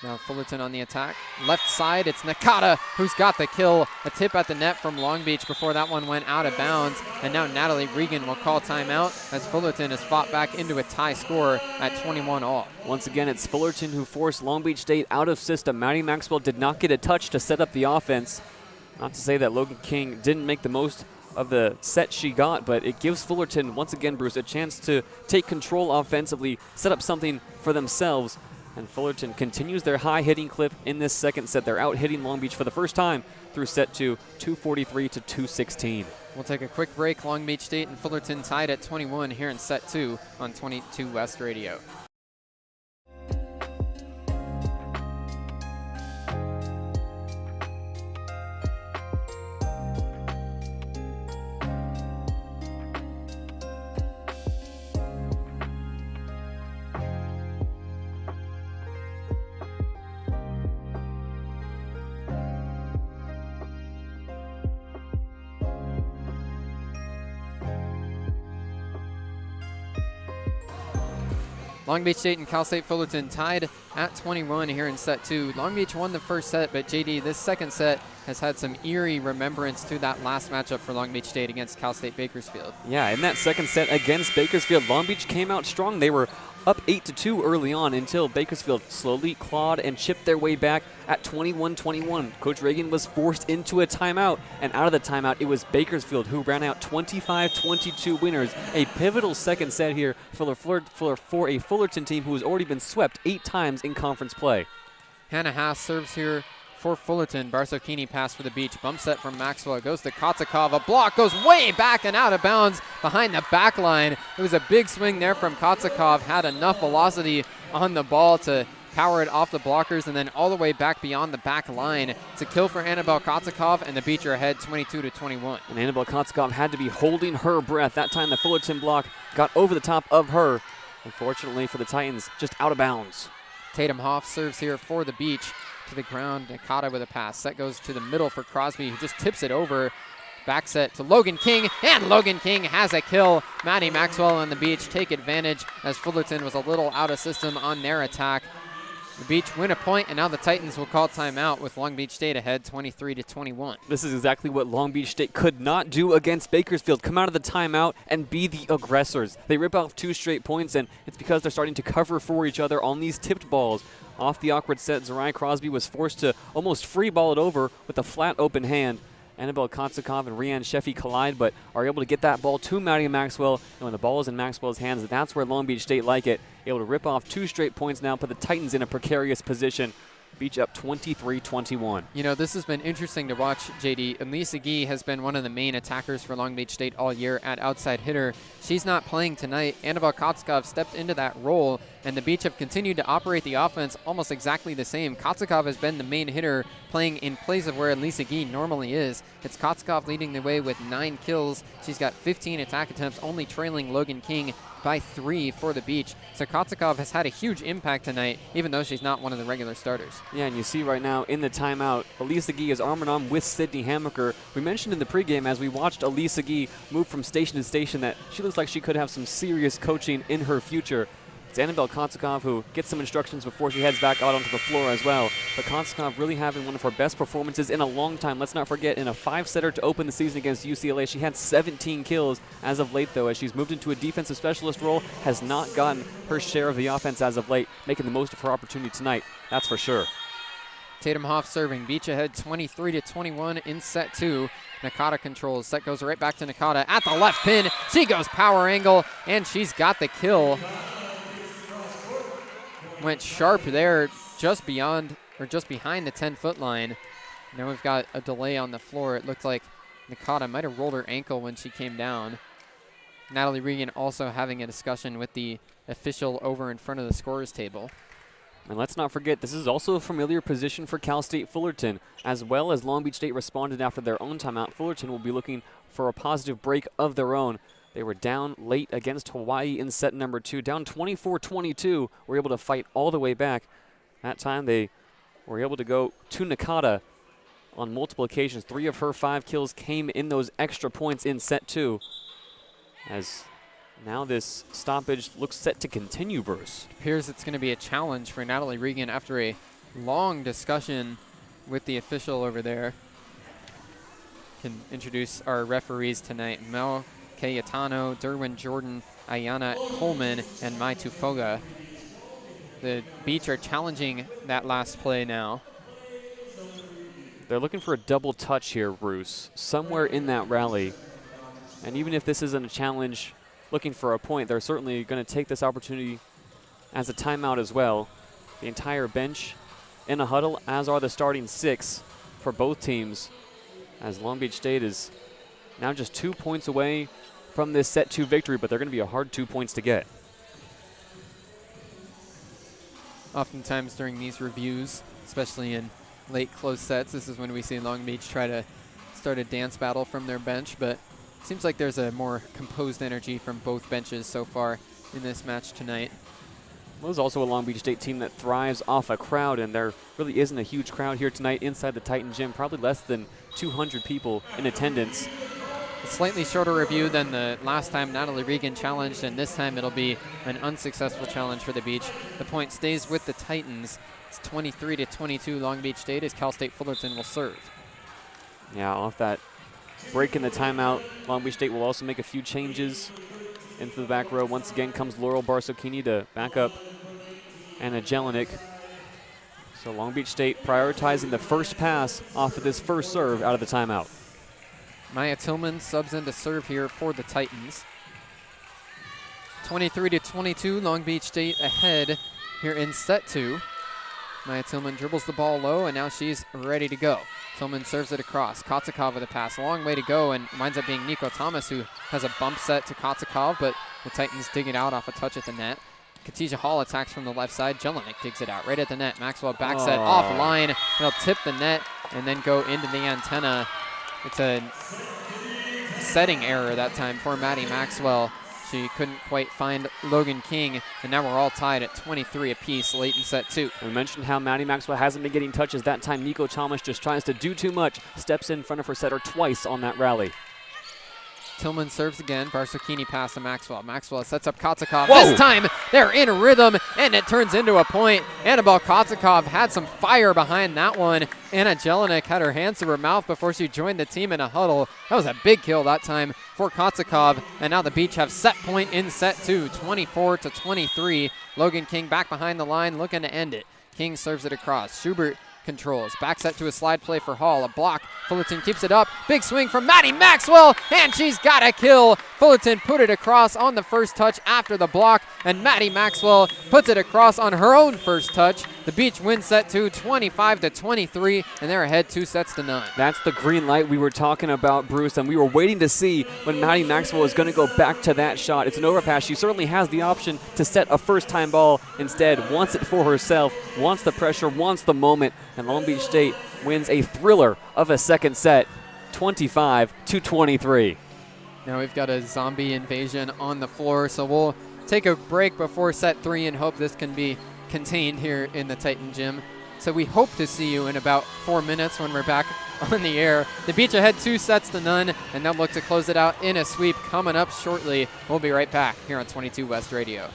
Now Fullerton on the attack. Left side, it's Nakata who's got the kill. A tip at the net from Long Beach before that one went out of bounds. And now Natalie Regan will call timeout as Fullerton has fought back into a tie score at 21-all. Once again, it's Fullerton who forced Long Beach State out of system. Maddie Maxwell did not get a touch to set up the offense. Not to say that Logan King didn't make the most of the set she got, but it gives Fullerton, once again, Bruce, a chance to take control offensively, set up something for themselves. And Fullerton continues their high hitting clip in this second set. They're out hitting Long Beach for the first time through set 2, 243 to 216. We'll take a quick break. Long Beach State and Fullerton tied at 21 here in set 2 on 22 West Radio. Long Beach State and Cal State Fullerton tied at 21 here in set 2. Long Beach won the first set, but JD, this second set has had some eerie remembrance to that last matchup for Long Beach State against Cal State Bakersfield. Yeah, in that second set against Bakersfield, Long Beach came out strong. They were up 8-2 early on until Bakersfield slowly clawed and chipped their way back at 21-21. Coach Reagan was forced into a timeout, and out of the timeout, it was Bakersfield who ran out 25-22 winners. A pivotal second set here for a Fullerton team who has already been swept 8 times in conference play. Hannah Haas serves here for Fullerton. Barsokini pass for the Beach. Bump set from Maxwell. Goes to Kotzakov. A block goes way back and out of bounds behind the back line. It was a big swing there from Kotzakov. Had enough velocity on the ball to power it off the blockers and then all the way back beyond the back line. It's a kill for Annabelle Kotzakov, and the Beach are ahead 22-21. And Annabelle Kotzakov had to be holding her breath. That time the Fullerton block got over the top of her. Unfortunately for the Titans, just out of bounds. Tatum Hoff serves here for the Beach. To the ground, Nakata with a pass. Set goes to the middle for Crosby, who just tips it over. Back set to Logan King, and Logan King has a kill. Maddie Maxwell and the Beach take advantage as Fullerton was a little out of system on their attack. The Beach win a point, and now the Titans will call timeout with Long Beach State ahead 23-21. This is exactly what Long Beach State could not do against Bakersfield. Come out of the timeout and be the aggressors. They rip off 2 straight points, and it's because they're starting to cover for each other on these tipped balls. Off the awkward set, Zariah Crosby was forced to almost free ball it over with a flat open hand. Annabelle Kotzakov and Rianne Sheffy collide, but are able to get that ball to Maddie Maxwell. And when the ball is in Maxwell's hands, that's where Long Beach State like it. Able to rip off 2 straight points now, put the Titans in a precarious position. Beach up 23-21. You know, this has been interesting to watch, JD. Elisa Gee has been one of the main attackers for Long Beach State all year at outside hitter. She's not playing tonight. Annabelle Kotzakov stepped into that role, and the Beach have continued to operate the offense almost exactly the same. Kotzakov has been the main hitter, playing in place of where Elisa Gee normally is. It's Kotzakov leading the way with 9 kills. She's got 15 attack attempts, only trailing Logan King by 3 for the Beach. So Kotzakov has had a huge impact tonight, even though she's not one of the regular starters. Yeah, and you see right now in the timeout, Elisa Gee is arm in arm with Sydney Hammaker. We mentioned in the pregame as we watched Elisa Gee move from station to station that she looks like she could have some serious coaching in her future. It's Annabelle Kotzakov who gets some instructions before she heads back out onto the floor as well. But Kotzakov really having one of her best performances in a long time. Let's not forget, in a 5-setter to open the season against UCLA, she had 17 kills as of late, though, as she's moved into a defensive specialist role, has not gotten her share of the offense as of late, making the most of her opportunity tonight, that's for sure. Tatum Hoff serving. Beach ahead 23-21 in set 2. Nakata controls. Set goes right back to Nakata at the left pin. She goes power angle, and she's got the kill. Went sharp there, just beyond, or just behind the 10-foot line. Now we've got a delay on the floor. It looked like Nakata might have rolled her ankle when she came down. Natalie Regan also having a discussion with the official over in front of the scorer's table. And let's not forget, this is also a familiar position for Cal State Fullerton. As well as Long Beach State responded after their own timeout, Fullerton will be looking for a positive break of their own. They were down late against Hawaii in set number 2, down 24-22. Were able to fight all the way back. That time they were able to go to Nakata on multiple occasions. 3 of her 5 kills came in those extra points in set 2. As now this stoppage looks set to continue, Bruce. It appears it's going to be a challenge for Natalie Regan after a long discussion with the official over there. Can introduce our referees tonight. Mel Cayetano, Derwin Jordan, Ayana Coleman, and Mai Tufoga. The Beach are challenging that last play now. They're looking for a double touch here, Bruce, somewhere in that rally. And even if this isn't a challenge looking for a point, they're certainly going to take this opportunity as a timeout as well. The entire bench in a huddle, as are the starting 6 for both teams, as Long Beach State is now just 2 points away from this set 2 victory, but they're going to be a hard 2 points to get. Oftentimes during these reviews, especially in late close sets, this is when we see Long Beach try to start a dance battle from their bench, but it seems like there's a more composed energy from both benches so far in this match tonight. Well, there's also a Long Beach State team that thrives off a crowd, and there really isn't a huge crowd here tonight inside the Titan Gym, probably less than 200 people in attendance. A slightly shorter review than the last time Natalie Regan challenged, and this time it'll be an unsuccessful challenge for the Beach. The point stays with the Titans. It's 23-22 Long Beach State as Cal State Fullerton will serve. Yeah, off that break in the timeout, Long Beach State will also make a few changes into the back row. Once again comes Laurel Barsocchini to back up Anna Jelinek. So Long Beach State prioritizing the first pass off of this first serve out of the timeout. Maya Tillman subs in to serve here for the Titans. 23-22, Long Beach State ahead here in set 2. Maya Tillman dribbles the ball low, and now she's ready to go. Tillman serves it across. Kotzikov with a pass. Long way to go, and winds up being Nico Thomas, who has a bump set to Kotzikov, but the Titans dig it out off a touch at the net. Katija Hall attacks from the left side. Jelinek digs it out right at the net. Maxwell back set offline. It'll tip the net and then go into the antenna. It's a setting error that time for Maddie Maxwell. She couldn't quite find Logan King, and now we're all tied at 23 apiece late in set 2. We mentioned how Maddie Maxwell hasn't been getting touches. That time Nico Thomas just tries to do too much, steps in front of her setter twice on that rally. Tillman serves again. Barsocchini pass to Maxwell. Maxwell sets up Kotzikov. This time they're in rhythm, and it turns into a point. Annabelle Kotzikov had some fire behind that one. Anna Jelinek had her hands to her mouth before she joined the team in a huddle. That was a big kill that time for Kotzikov, and now the Beach have set point in set 2, 24-23. Logan King back behind the line, looking to end it. King serves it across. Schubert controls. Back set to a slide play for Hall. A block. Fullerton keeps it up. Big swing from Maddie Maxwell, and she's got a kill. Fullerton put it across on the first touch after the block, and Maddie Maxwell puts it across on her own first touch. The Beach win set 2, 25-23, and they're ahead 2-0. That's the green light we were talking about, Bruce, and we were waiting to see when Maddie Maxwell was going to go back to that shot. It's an overpass. She certainly has the option to set a first-time ball. Instead, wants it for herself, wants the pressure, wants the moment, and Long Beach State wins a thriller of a second set, 25-23. Now we've got a zombie invasion on the floor, so we'll take a break before set 3 and hope this can be contained here in the Titan Gym. So we hope to see you in about 4 minutes when we're back on the air. The Beach ahead 2-0, and they'll look to close it out in a sweep coming up shortly. We'll be right back here on 22 West Radio.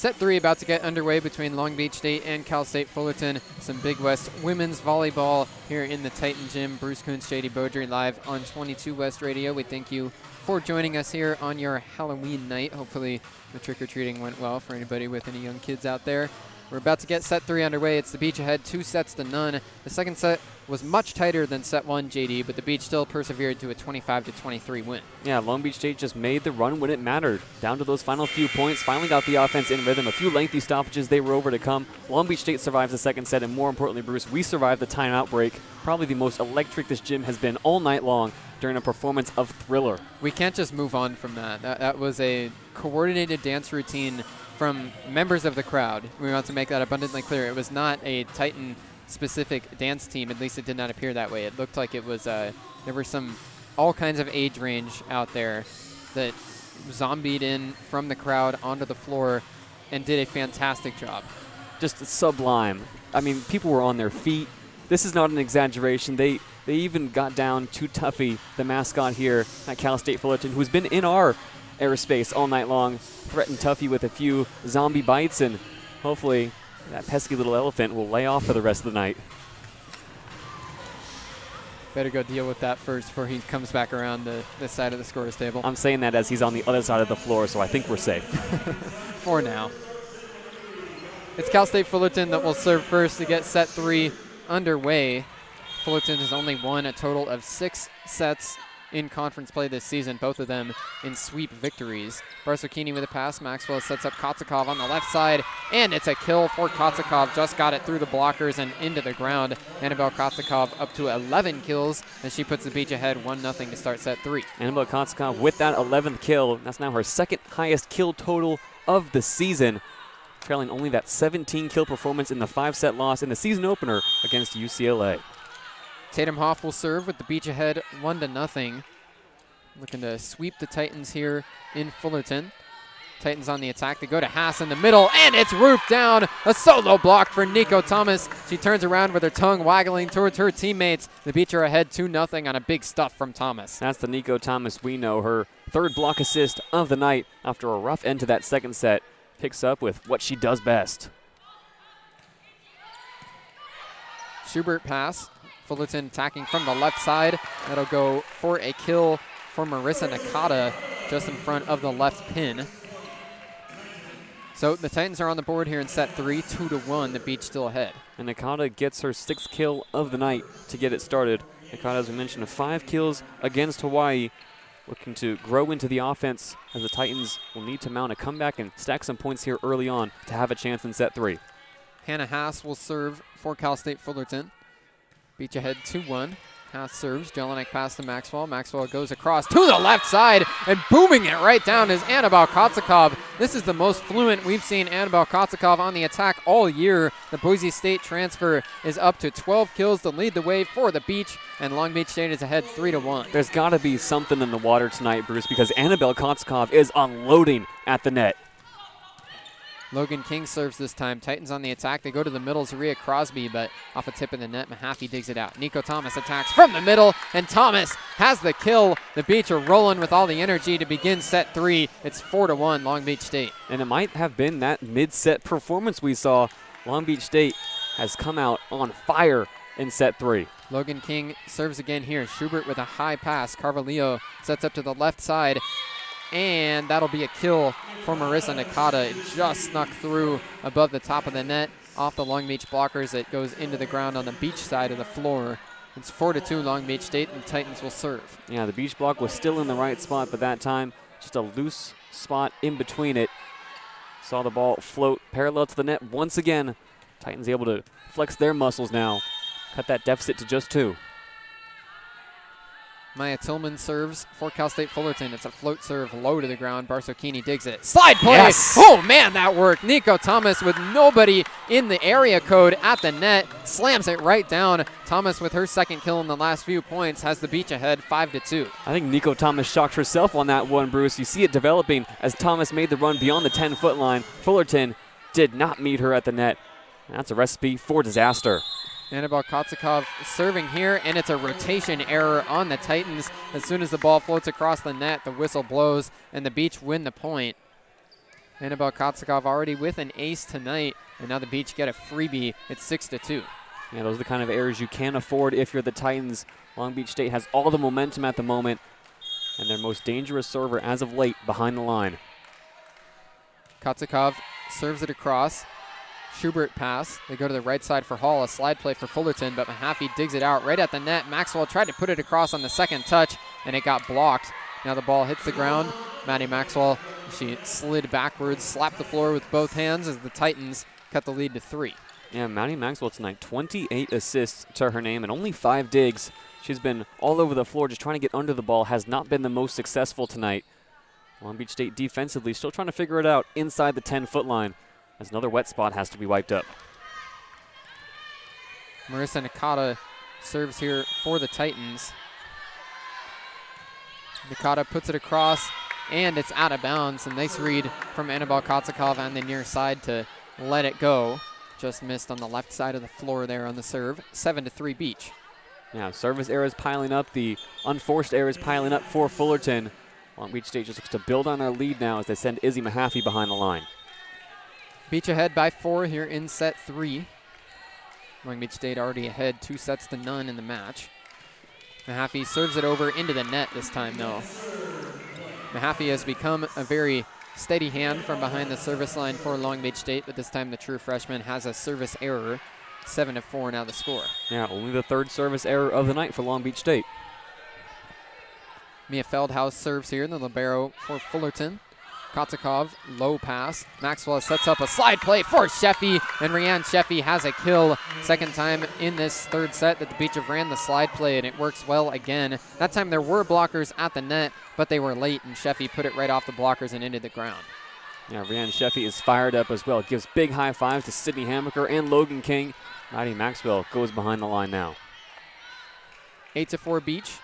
Set 3 about to get underway between Long Beach State and Cal State Fullerton. Some Big West women's volleyball here in the Titan Gym. Bruce Kuntz, JayDe Beaudry live on 22 West Radio. We thank you for joining us here on your Halloween night. Hopefully the trick-or-treating went well for anybody with any young kids out there. We're about to get set 3 underway. It's the Beach ahead 2-0. The second set was much tighter than set 1, JD, but the Beach still persevered to a 25-23 win. Yeah, Long Beach State just made the run when it mattered. Down to those final few points, finally got the offense in rhythm. A few lengthy stoppages, they were over to come. Long Beach State survives the second set, and more importantly, Bruce, we survived the timeout break. Probably the most electric this gym has been all night long during a performance of Thriller. We can't just move on from that. That was a coordinated dance routine from members of the crowd. We want to make that abundantly clear. It was not a Titan-specific dance team. At least it did not appear that way. It looked like it was, there were all kinds of age range out there that zombied in from the crowd onto the floor and did a fantastic job. Just sublime. I mean, people were on their feet. This is not an exaggeration. They even got down to Tuffy, the mascot here at Cal State Fullerton, who's been in our airspace all night long, threatened Tuffy with a few zombie bites, and hopefully that pesky little elephant will lay off for the rest of the night. Better go deal with that first before he comes back around this side of the scorer's table. I'm saying that as he's on the other side of the floor, so I think we're safe. For now. It's Cal State Fullerton that will serve first to get set 3 underway. Fullerton has only won a total of 6 sets in conference play this season, both of them in sweep victories. Barsukini with a pass. Maxwell sets up Kotzikov on the left side, and it's a kill for Kotzikov. Just got it through the blockers and into the ground. Annabelle Kotzikov up to 11 kills as she puts the Beach ahead 1-0 to start set 3. Annabelle Kotzikov with that 11th kill. That's now her second highest kill total of the season, trailing only that 17 kill performance in the 5-set loss in the season opener against UCLA. Tatum Hoff will serve with the Beach ahead 1-0. Looking to sweep the Titans here in Fullerton. Titans on the attack. They go to Haas in the middle, and it's roofed down. A solo block for Nico Thomas. She turns around with her tongue waggling towards her teammates. The Beach are ahead 2-0 on a big stuff from Thomas. That's the Nico Thomas we know. Her third block assist of the night after a rough end to that second set. Picks up with what she does best. Schubert pass. Fullerton attacking from the left side. That'll go for a kill for Marissa Nakata just in front of the left pin. So the Titans are on the board here in set 3, 2-1. The Beach still ahead. And Nakata gets her 6th kill of the night to get it started. Nakata, as we mentioned, 5 kills against Hawaii, looking to grow into the offense as the Titans will need to mount a comeback and stack some points here early on to have a chance in set 3. Hannah Haas will serve for Cal State Fullerton. Beach ahead 2-1. Haas serves. Jelinek pass to Maxwell. Maxwell goes across to the left side, and booming it right down is Annabelle Kotzikov. This is the most fluent we've seen Annabelle Kotzikov on the attack all year. The Boise State transfer is up to 12 kills to lead the way for the Beach, and Long Beach State is ahead 3-1. There's got to be something in the water tonight, Bruce, because Annabelle Kotzikov is unloading at the net. Logan King serves this time. Titans on the attack. They go to the middle. Zaria Crosby, but off a tip in the net, Mahaffey digs it out. Nico Thomas attacks from the middle, and Thomas has the kill. The Beach are rolling with all the energy to begin set 3. It's 4-1 Long Beach State. And it might have been that mid-set performance we saw. Long Beach State has come out on fire in set 3. Logan King serves again here. Schubert with a high pass. Carvalho sets up to the left side, and that'll be a kill for Marissa Nakata. It just snuck through above the top of the net off the Long Beach blockers. It goes into the ground on the Beach side of the floor. It's 4-2 Long Beach State, and the Titans will serve. Yeah, the Beach block was still in the right spot, but that time just a loose spot in between it. Saw the ball float parallel to the net once again. Titans able to flex their muscles now. Cut that deficit to just 2. Maya Tillman serves for Cal State Fullerton. It's a float serve low to the ground. Barsukini digs it. Slide play. Yes. Oh, man, that worked. Nico Thomas with nobody in the area code at the net. Slams it right down. Thomas with her 2nd kill in the last few points has the Beach ahead 5-2. I think Nico Thomas shocked herself on that one, Bruce. You see it developing as Thomas made the run beyond the 10-foot line. Fullerton did not meet her at the net. That's a recipe for disaster. Annabelle Kotzikov serving here, and it's a rotation error on the Titans. As soon as the ball floats across the net, the whistle blows, and the Beach win the point. Annabelle Kotzikov already with an ace tonight, and now the Beach get a freebie. It's 6-2. Yeah, those are the kind of errors you can't afford if you're the Titans. Long Beach State has all the momentum at the moment, and their most dangerous server as of late behind the line. Kotzikov serves it across. Schubert pass. They go to the right side for Hall. A slide play for Fullerton, but Mahaffey digs it out right at the net. Maxwell tried to put it across on the second touch, and it got blocked. Now the ball hits the ground. Maddie Maxwell, she slid backwards, slapped the floor with both hands as the Titans cut the lead to 3. Yeah, Maddie Maxwell tonight, 28 assists to her name and only 5 digs. She's been all over the floor just trying to get under the ball, has not been the most successful tonight. Long Beach State defensively still trying to figure it out inside the 10-foot line as another wet spot has to be wiped up. Marissa Nakata serves here for the Titans. Nakata puts it across, and it's out of bounds. A nice read from Annabelle Kotzikov on the near side to let it go. Just missed on the left side of the floor there on the serve. 7-3 Beach. Yeah, service errors piling up, the unforced errors piling up for Fullerton. Long Beach State just looks to build on their lead now as they send Izzy Mahaffey behind the line. Beach ahead by 4 here in set 3. Long Beach State already ahead 2-0 in the match. Mahaffey serves it over into the net this time, though. Mahaffey has become a very steady hand from behind the service line for Long Beach State, but this time the true freshman has a service error. 7-4 now the score. Yeah, only the 3rd service error of the night for Long Beach State. Mia Feldhaus serves here, the libero for Fullerton. Kotzikov, low pass. Maxwell sets up a slide play for Sheffy, and Rianne Sheffy has a kill. Second time in this 3rd set that the Beach have ran the slide play, and it works well again. That time there were blockers at the net, but they were late, and Sheffy put it right off the blockers and into the ground. Yeah, Rianne Sheffy is fired up as well. Gives big high fives to Sydney Hammaker and Logan King. Maddie Maxwell goes behind the line now. 8-4 Beach.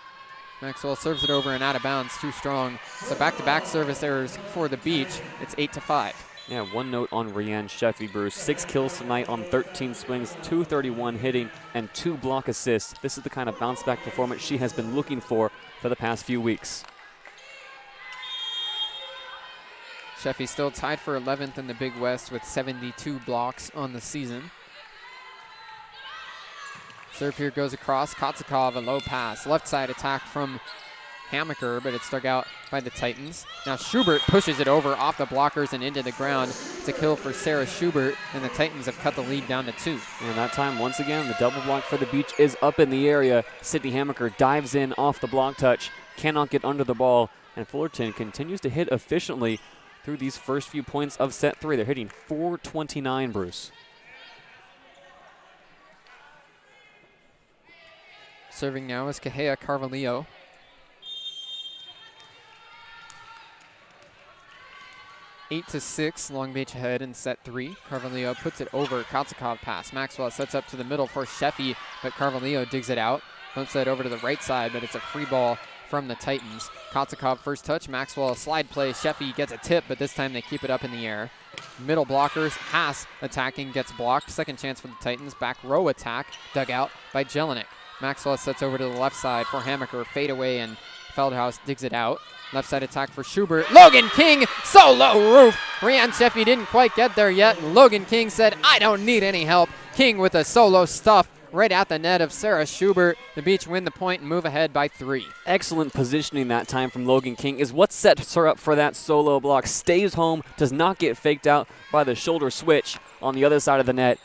Maxwell serves it over and out of bounds, too strong. So back-to-back service errors for the Beach. It's 8-5. Yeah, one note on Rianne Sheffy, Bruce. 6 kills tonight on 13 swings, 231 hitting, and 2 block assists. This is the kind of bounce-back performance she has been looking for the past few weeks. Sheffy still tied for 11th in the Big West with 72 blocks on the season. Serve here goes across. Kotzikov, a low pass. Left side attack from Hammaker, but it's dug out by the Titans. Now Schubert pushes it over off the blockers and into the ground. It's a kill for Sarah Schubert, and the Titans have cut the lead down to 2. And that time, once again, the double block for the Beach is up in the area. Sydney Hammaker dives in off the block touch, cannot get under the ball, and Fullerton continues to hit efficiently through these first few points of set 3. They're hitting .429, Bruce. Serving now is Kahea Carvalho. Eight to 6, Long Beach ahead in set 3. Carvalho puts it over. Kotzikov pass. Maxwell sets up to the middle for Sheffy, but Carvalho digs it out. Bumps it over to the right side, but it's a free ball from the Titans. Kotzikov first touch. Maxwell a slide play. Sheffy gets a tip, but this time they keep it up in the air. Middle blockers. Haas attacking, gets blocked. Second chance for the Titans. Back row attack. Dug out by Jelinek. Maxwell sets over to the left side for Hammaker. Fade away, and Feldhaus digs it out. Left side attack for Schubert. Logan King, solo roof. Rianne Sheffy didn't quite get there yet, and Logan King said, I don't need any help. King with a solo stuff right at the net of Sarah Schubert. The Beach win the point and move ahead by 3. Excellent positioning that time from Logan King is what sets her up for that solo block. Stays home, does not get faked out by the shoulder switch on the other side of the net,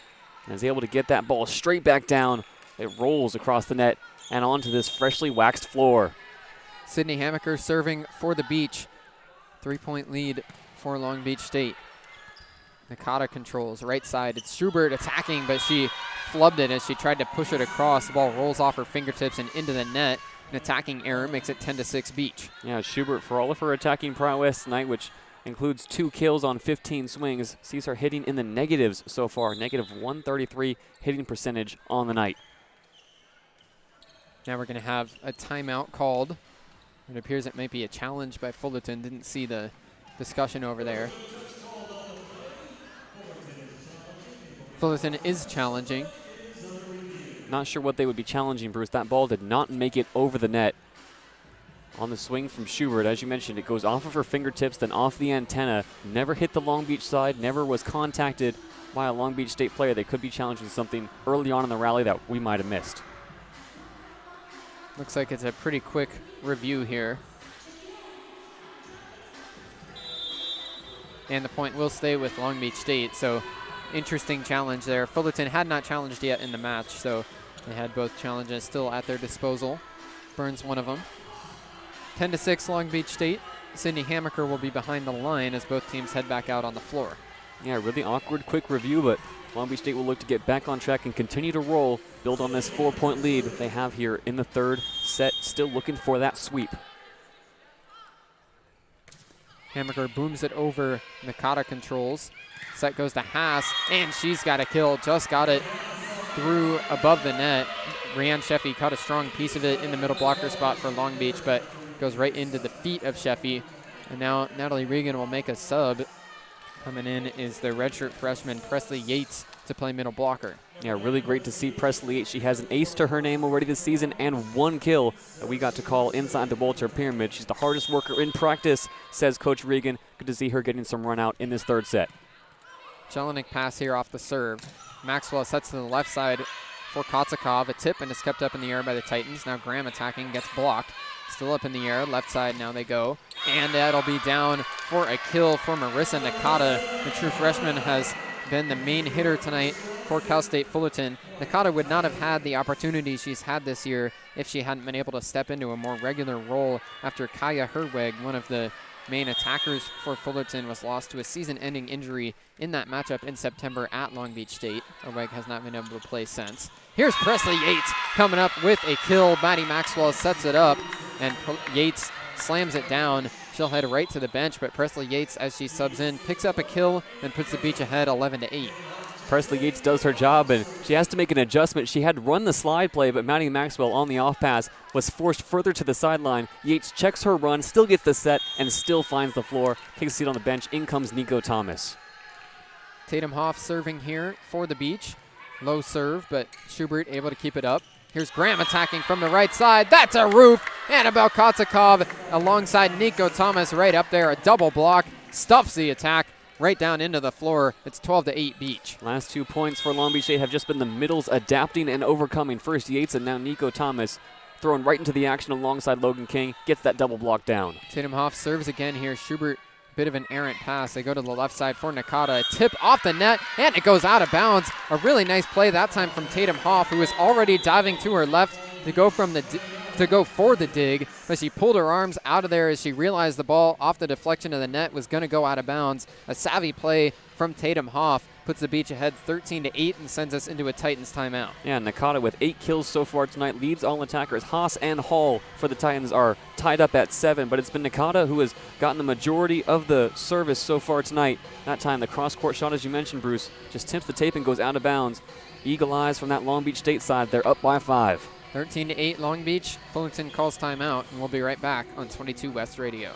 and is able to get that ball straight back down. It rolls across the net and onto this freshly waxed floor. Sydney Hammaker serving for the Beach. 3-point lead for Long Beach State. Nakata controls right side. It's Schubert attacking, but she flubbed it as she tried to push it across. The ball rolls off her fingertips and into the net. An attacking error makes it 10-6 Beach. Yeah, Schubert, for all of her attacking prowess tonight, which includes 2 kills on 15 swings, sees her hitting in the negatives so far. -133 hitting percentage on the night. Now we're going to have a timeout called. It appears it might be a challenge by Fullerton. Didn't see the discussion over there. Fullerton is challenging. Not sure what they would be challenging, Bruce. That ball did not make it over the net. On the swing from Schubert, as you mentioned, it goes off of her fingertips, then off the antenna. Never hit the Long Beach side, never was contacted by a Long Beach State player. They could be challenged with something early on in the rally that we might have missed. Looks like it's a pretty quick review here. And the point will stay with Long Beach State, so interesting challenge there. Fullerton had not challenged yet in the match, so they had both challenges still at their disposal. Burns one of them. 10-6 Long Beach State. Sydney Hamaker will be behind the line as both teams head back out on the floor. Yeah, really awkward, quick review, but Long Beach State will look to get back on track and continue to roll, build on this 4-point lead they have here in the third set, still looking for that sweep. Hamaker booms it over. Nakata controls. Set goes to Haas, and she's got a kill. Just got it through above the net. Rianne Sheffy caught a strong piece of it in the middle blocker spot for Long Beach, but goes right into the feet of Sheffy. And now Natalie Regan will make a sub. Coming in is the redshirt freshman Presley Yates to play middle blocker. Yeah, really great to see Presley Yates. She has an ace to her name already this season and one kill that we got to call inside the Bolter Pyramid. She's the hardest worker in practice, says Coach Regan. Good to see her getting some run out in this third set. Jelinek pass here off the serve. Maxwell sets to the left side for Kotsakov. A tip, and it's kept up in the air by the Titans. Now Graham attacking, gets blocked. Still up in the air, left side, now they go. And that'll be down for a kill for Marissa Nakata. The true freshman has been the main hitter tonight for Cal State Fullerton. Nakata would not have had the opportunity she's had this year if she hadn't been able to step into a more regular role after Kaya Herweg, one of the main attackers for Fullerton, was lost to a season-ending injury in that matchup in September at Long Beach State. Herweg has not been able to play since. Here's Presley Yates coming up with a kill. Maddie Maxwell sets it up, and Yates slams it down. She'll head right to the bench, but Presley Yates, as she subs in, picks up a kill and puts the Beach ahead 11-8. Presley Yates does her job, and she has to make an adjustment. She had run the slide play, but Maddie Maxwell on the off pass was forced further to the sideline. Yates checks her run, still gets the set, and still finds the floor. Takes a seat on the bench. In comes Nico Thomas. Tatum Hoff serving here for the Beach. Low serve, but Schubert able to keep it up. Here's Graham attacking from the right side. That's a roof. Annabelle Kotsakov alongside Nico Thomas right up there. A double block. Stuffs the attack right down into the floor. It's 12-8 Beach. Last 2 points for Long Beach State have just been the middles adapting and overcoming. First Yates and now Nico Thomas thrown right into the action alongside Logan King. Gets that double block down. Tatum Hoff serves again here. Schubert, bit of an errant pass. They go to the left side for Nakata. A tip off the net, and it goes out of bounds. A really nice play that time from Tatum Hoff, who was already diving to her left to go for the dig, but she pulled her arms out of there as she realized the ball off the deflection of the net was going to go out of bounds. A savvy play from Tatum Hoff puts the Beach ahead 13-8 and sends us into a Titans timeout. Yeah, Nakata with 8 kills so far tonight leads all attackers. Haas and Hall for the Titans are tied up at 7, but it's been Nakata who has gotten the majority of the service so far tonight. That time the cross-court shot, as you mentioned, Bruce, just tips the tape and goes out of bounds. Eagle eyes from that Long Beach State side. They're up by 5. 13-8 Long Beach. Fullerton calls timeout, and we'll be right back on 22 West Radio.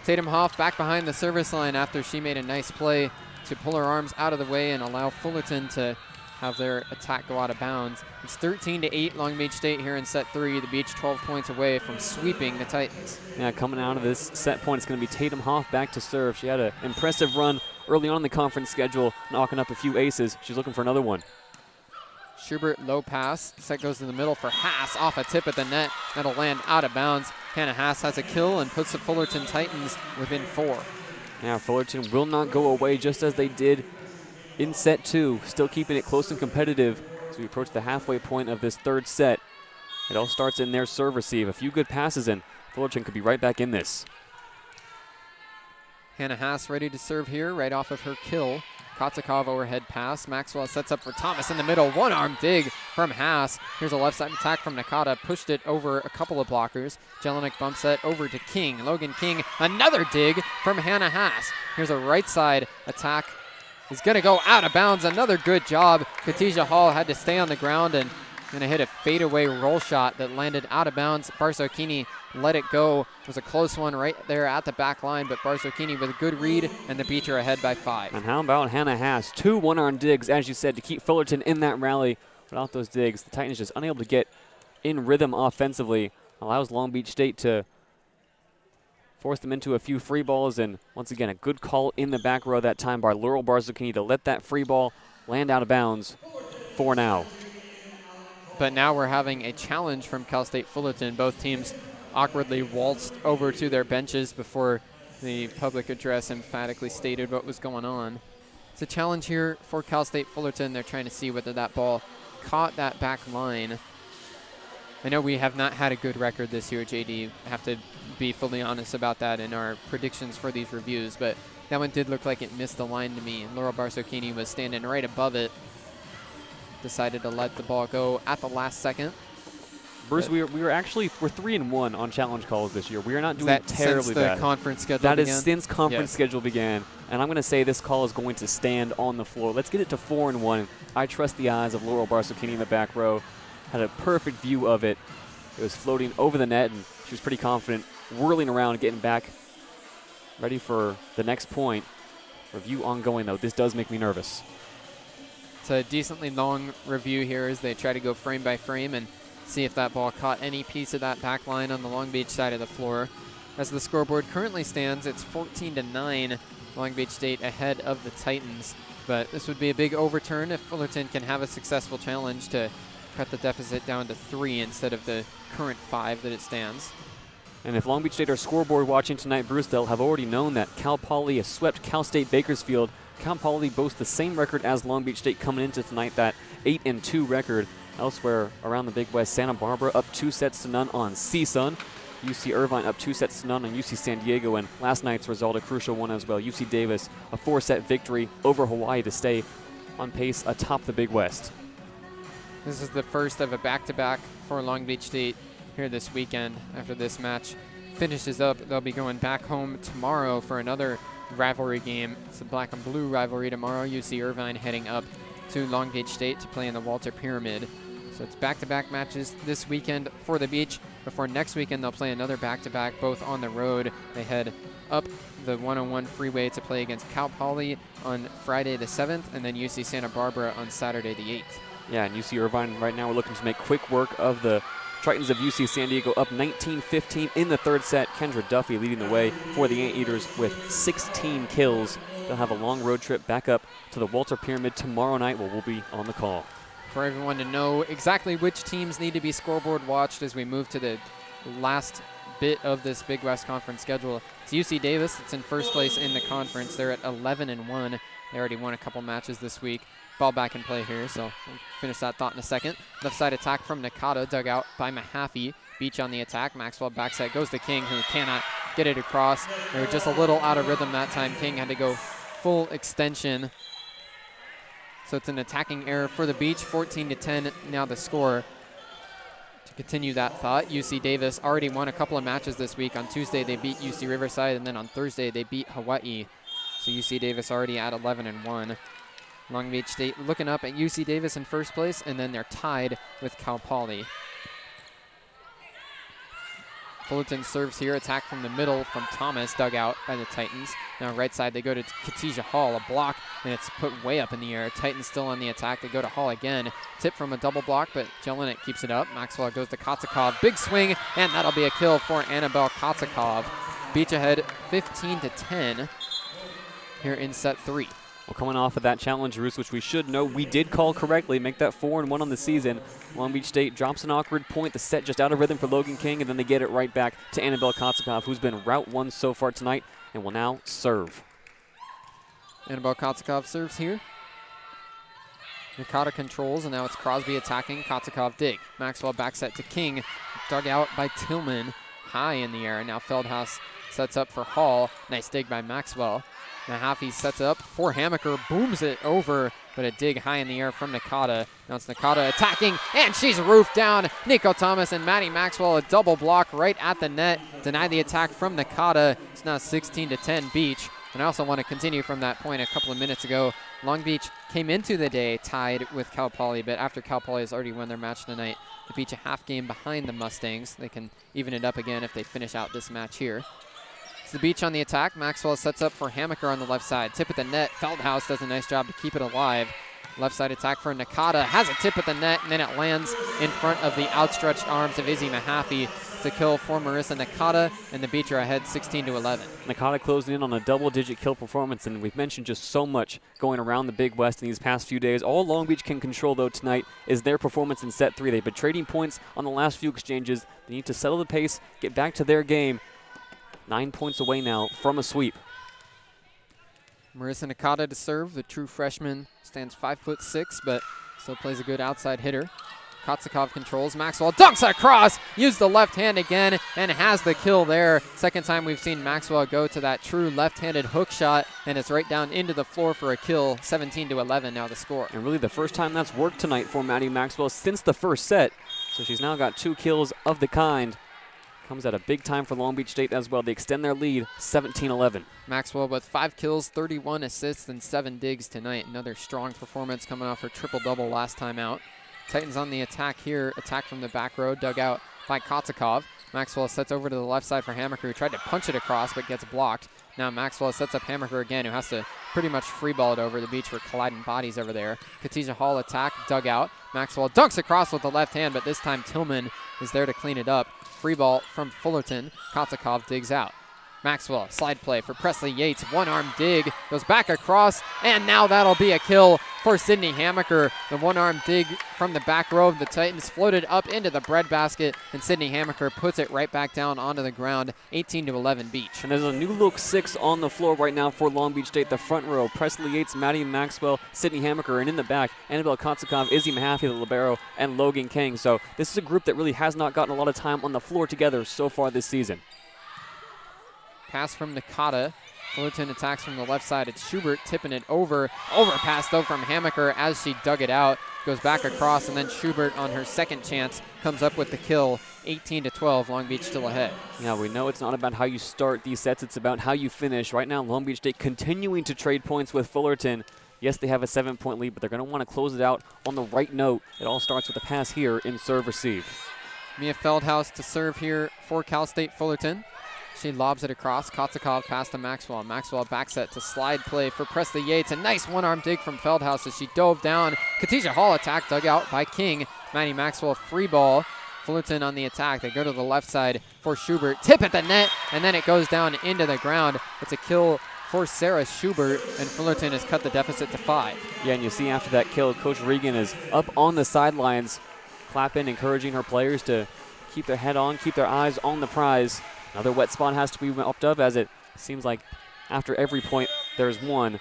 Tatum Hoff back behind the service line after she made a nice play to pull her arms out of the way and allow Fullerton to have their attack go out of bounds. It's 13-8 Long Beach State here in set 3. The Beach 12 points away from sweeping the Titans. Yeah, coming out of this set point, it's going to be Tatum Hoff back to serve. She had an impressive run early on in the conference schedule, knocking up a few aces. She's looking for another one. Schubert, low pass. Set goes in the middle for Haas off a tip at the net. That'll land out of bounds. Hannah Haas has a kill and puts the Fullerton Titans within 4. Yeah, Fullerton will not go away just as they did in set 2, still keeping it close and competitive as we approach the halfway point of this third set. It all starts in their serve receive. A few good passes, and Fullerton could be right back in this. Hannah Haas ready to serve here, right off of her kill. Kotzikov overhead pass. Maxwell sets up for Thomas in the middle. One-arm dig from Haas. Here's a left side attack from Nakata. Pushed it over a couple of blockers. Jelinek bumps it over to King. Logan King, another dig from Hannah Haas. Here's a right side attack. Is going to go out of bounds. Another good job. Khadijah Hall had to stay on the ground and going to hit a fadeaway roll shot that landed out of bounds. Barsokini let it go. It was a close one right there at the back line, but Barsokini with a good read, and the Beach are ahead by 5. And how about Hannah Haas? 2 one-arm digs, as you said, to keep Fullerton in that rally. Without those digs, the Titans just unable to get in rhythm offensively. Allows Long Beach State to force them into a few free balls, and once again, a good call in the back row that time by Laurel Barsokini to let that free ball land out of bounds for now. But now we're having a challenge from Cal State Fullerton. Both teams awkwardly waltzed over to their benches before the public address emphatically stated what was going on. It's a challenge here for Cal State Fullerton. They're trying to see whether that ball caught that back line. I know we have not had a good record this year, JD. Have to be fully honest about that in our predictions for these reviews, but that one did look like it missed the line to me. Laurel Barsokini was standing right above it. Decided to let the ball go at the last second. Bruce, we're 3-1 on challenge calls this year. We are not doing terribly since the bad. Conference schedule That began? is since conference schedule began, and I'm going to say this call is going to stand on the floor. Let's get it to 4-1. I trust the eyes of Laurel Barsokini in the back row. Had a perfect view of it. It was floating over the net, and she was pretty confident, whirling around, getting back, ready for the next point. Review ongoing, though. This does make me nervous. It's a decently long review here as they try to go frame by frame and see if that ball caught any piece of that back line on the Long Beach side of the floor. As the scoreboard currently stands, it's 14-9, Long Beach State ahead of the Titans. But this would be a big overturn if Fullerton can have a successful challenge to cut the deficit down to 3 instead of the current 5 that it stands. And if Long Beach State are scoreboard watching tonight, Bruce, they'll have already known that Cal Poly has swept Cal State Bakersfield. Cal Poly boasts the same record as Long Beach State coming into tonight, that 8-2 record. Elsewhere around the Big West, Santa Barbara up 2-0 on CSUN. UC Irvine up 2-0 on UC San Diego, and last night's result, a crucial one as well. UC Davis, a 4-set victory over Hawaii to stay on pace atop the Big West. This is the first of a back-to-back for Long Beach State here this weekend. After this match finishes up, they'll be going back home tomorrow for another rivalry game. It's a black and blue rivalry tomorrow. UC Irvine heading up to Long Beach State to play in the Walter Pyramid. So it's back-to-back matches this weekend for the Beach. Before next weekend, they'll play another back-to-back, both on the road. They head up the 101 freeway to play against Cal Poly on Friday the 7th, and then UC Santa Barbara on Saturday the 8th. Yeah, and UC Irvine right now we're looking to make quick work of the Tritons of UC San Diego, up 19-15 in the third set. Kendra Duffy leading the way for the Anteaters with 16 kills. They'll have a long road trip back up to the Walter Pyramid tomorrow night where we'll be on the call. For everyone to know exactly which teams need to be scoreboard watched as we move to the last bit of this Big West Conference schedule. It's UC Davis. It's in first place in the conference. They're at 11-1. They already won a couple matches this week. Ball back in play here, so we'll finish that thought in a second. Left side attack from Nakata, dug out by Mahaffey. Beach on the attack. Maxwell backside goes to King, who cannot get it across. They were just a little out of rhythm that time. King had to go full extension. So it's an attacking error for the Beach. 14-10 now the score. To continue that thought, UC Davis already won a couple of matches this week. On Tuesday, they beat UC Riverside, and then on Thursday, they beat Hawaii. So UC Davis already at 11-1. Long Beach State looking up at UC Davis in first place, and then they're tied with Cal Poly. Fullerton serves here, attack from the middle from Thomas, dug out by the Titans. Now right side, they go to Khadijah Hall, a block, and it's put way up in the air. Titans still on the attack, they go to Hall again. Tip from a double block, but Jelinek keeps it up. Maxwell goes to Kotzikov, big swing, and that'll be a kill for Annabelle Kotzikov. Beach ahead 15-10 here in set 3. Well, coming off of that challenge, Roos, which we should know, we did call correctly, make that 4-1 on the season. Long Beach State drops an awkward point, the set just out of rhythm for Logan King, and then they get it right back to Annabelle Kotzikov, who's been route 1 so far tonight and will now serve. Annabelle Kotzikov serves here. Nakata controls, and now it's Crosby attacking. Kotzikov dig. Maxwell back set to King. Dug out by Tillman. High in the air. Now Feldhaus sets up for Hall. Nice dig by Maxwell. Mahaffey sets up for Hammaker. Booms it over, but a dig high in the air from Nakata. Now it's Nakata attacking, and she's roofed down. Nico Thomas and Maddie Maxwell, a double block right at the net. Deny the attack from Nakata. It's now 16-10 Beach. And I also want to continue from that point a couple of minutes ago. Long Beach came into the day tied with Cal Poly, but after Cal Poly has already won their match tonight, the Beach a half game behind the Mustangs. They can even it up again if they finish out this match here. It's the Beach on the attack. Maxwell sets up for Hammaker on the left side. Tip at the net. Feldhaus does a nice job to keep it alive. Left side attack for Nakata. Has a tip at the net, and then it lands in front of the outstretched arms of Izzy Mahaffey. It's a kill for Marissa Nakata, and the Beach are ahead 16-11. Nakata closing in on a double-digit kill performance, and we've mentioned just so much going around the Big West in these past few days. All Long Beach can control, though, tonight is their performance in set 3. They've been trading points on the last few exchanges. They need to settle the pace, get back to their game. 9 points away now from a sweep. Marissa Nakata to serve. The true freshman stands 5'6", but still plays a good outside hitter. Kotzikov controls. Maxwell dunks across. Used the left hand again and has the kill there. Second time we've seen Maxwell go to that true left-handed hook shot, and it's right down into the floor for a kill. 17-11 now the score. And really the first time that's worked tonight for Maddie Maxwell since the first set. So she's now got 2 kills of the kind. Comes at a big time for Long Beach State as well. They extend their lead 17-11. Maxwell with 5 kills, 31 assists, and 7 digs tonight. Another strong performance coming off her triple-double last time out. Titans on the attack here. Attack from the back row, dug out by Kotzikov. Maxwell sets over to the left side for Hammaker, who tried to punch it across but gets blocked. Now Maxwell sets up Hammaker again, who has to pretty much free ball it over the Beach for colliding bodies over there. Khadijah Hall attack, dug out. Maxwell dunks across with the left hand, but this time Tillman is there to clean it up. Free ball from Fullerton. Kotzikov digs out. Maxwell, slide play for Presley Yates. One-arm dig, goes back across, and now that'll be a kill for Sydney Hammaker. The one-arm dig from the back row of the Titans floated up into the breadbasket, and Sydney Hammaker puts it right back down onto the ground. 18-11 Beach. And there's a new look 6 on the floor right now for Long Beach State. The front row, Presley Yates, Maddie Maxwell, Sydney Hammaker, and in the back, Annabelle Kotzikov, Izzy Mahaffey, the libero, and Logan King. So this is a group that really has not gotten a lot of time on the floor together so far this season. Pass from Nakata. Fullerton attacks from the left side. It's Schubert tipping it over. Overpass, though, from Hammaker as she dug it out. Goes back across, and then Schubert on her second chance comes up with the kill. 18-12, Long Beach still ahead. Yeah, we know it's not about how you start these sets. It's about how you finish. Right now, Long Beach State continuing to trade points with Fullerton. Yes, they have a 7-point lead, but they're going to want to close it out on the right note. It all starts with a pass here in serve-receive. Mia Feldhaus to serve here for Cal State Fullerton. She lobs it across. Kotzikov pass to Maxwell. Maxwell back set to slide play for Presley Yates. A nice one-arm dig from Feldhaus as she dove down. Khadijah Hall attack dug out by King. Maddie Maxwell free ball. Fullerton on the attack. They go to the left side for Schubert. Tip at the net, and then it goes down into the ground. It's a kill for Sarah Schubert, and Fullerton has cut the deficit to 5. Yeah, and you see after that kill, Coach Regan is up on the sidelines, clapping, encouraging her players to keep their head on, keep their eyes on the prize. Another wet spot has to be mopped up, as it seems like after every point there's one.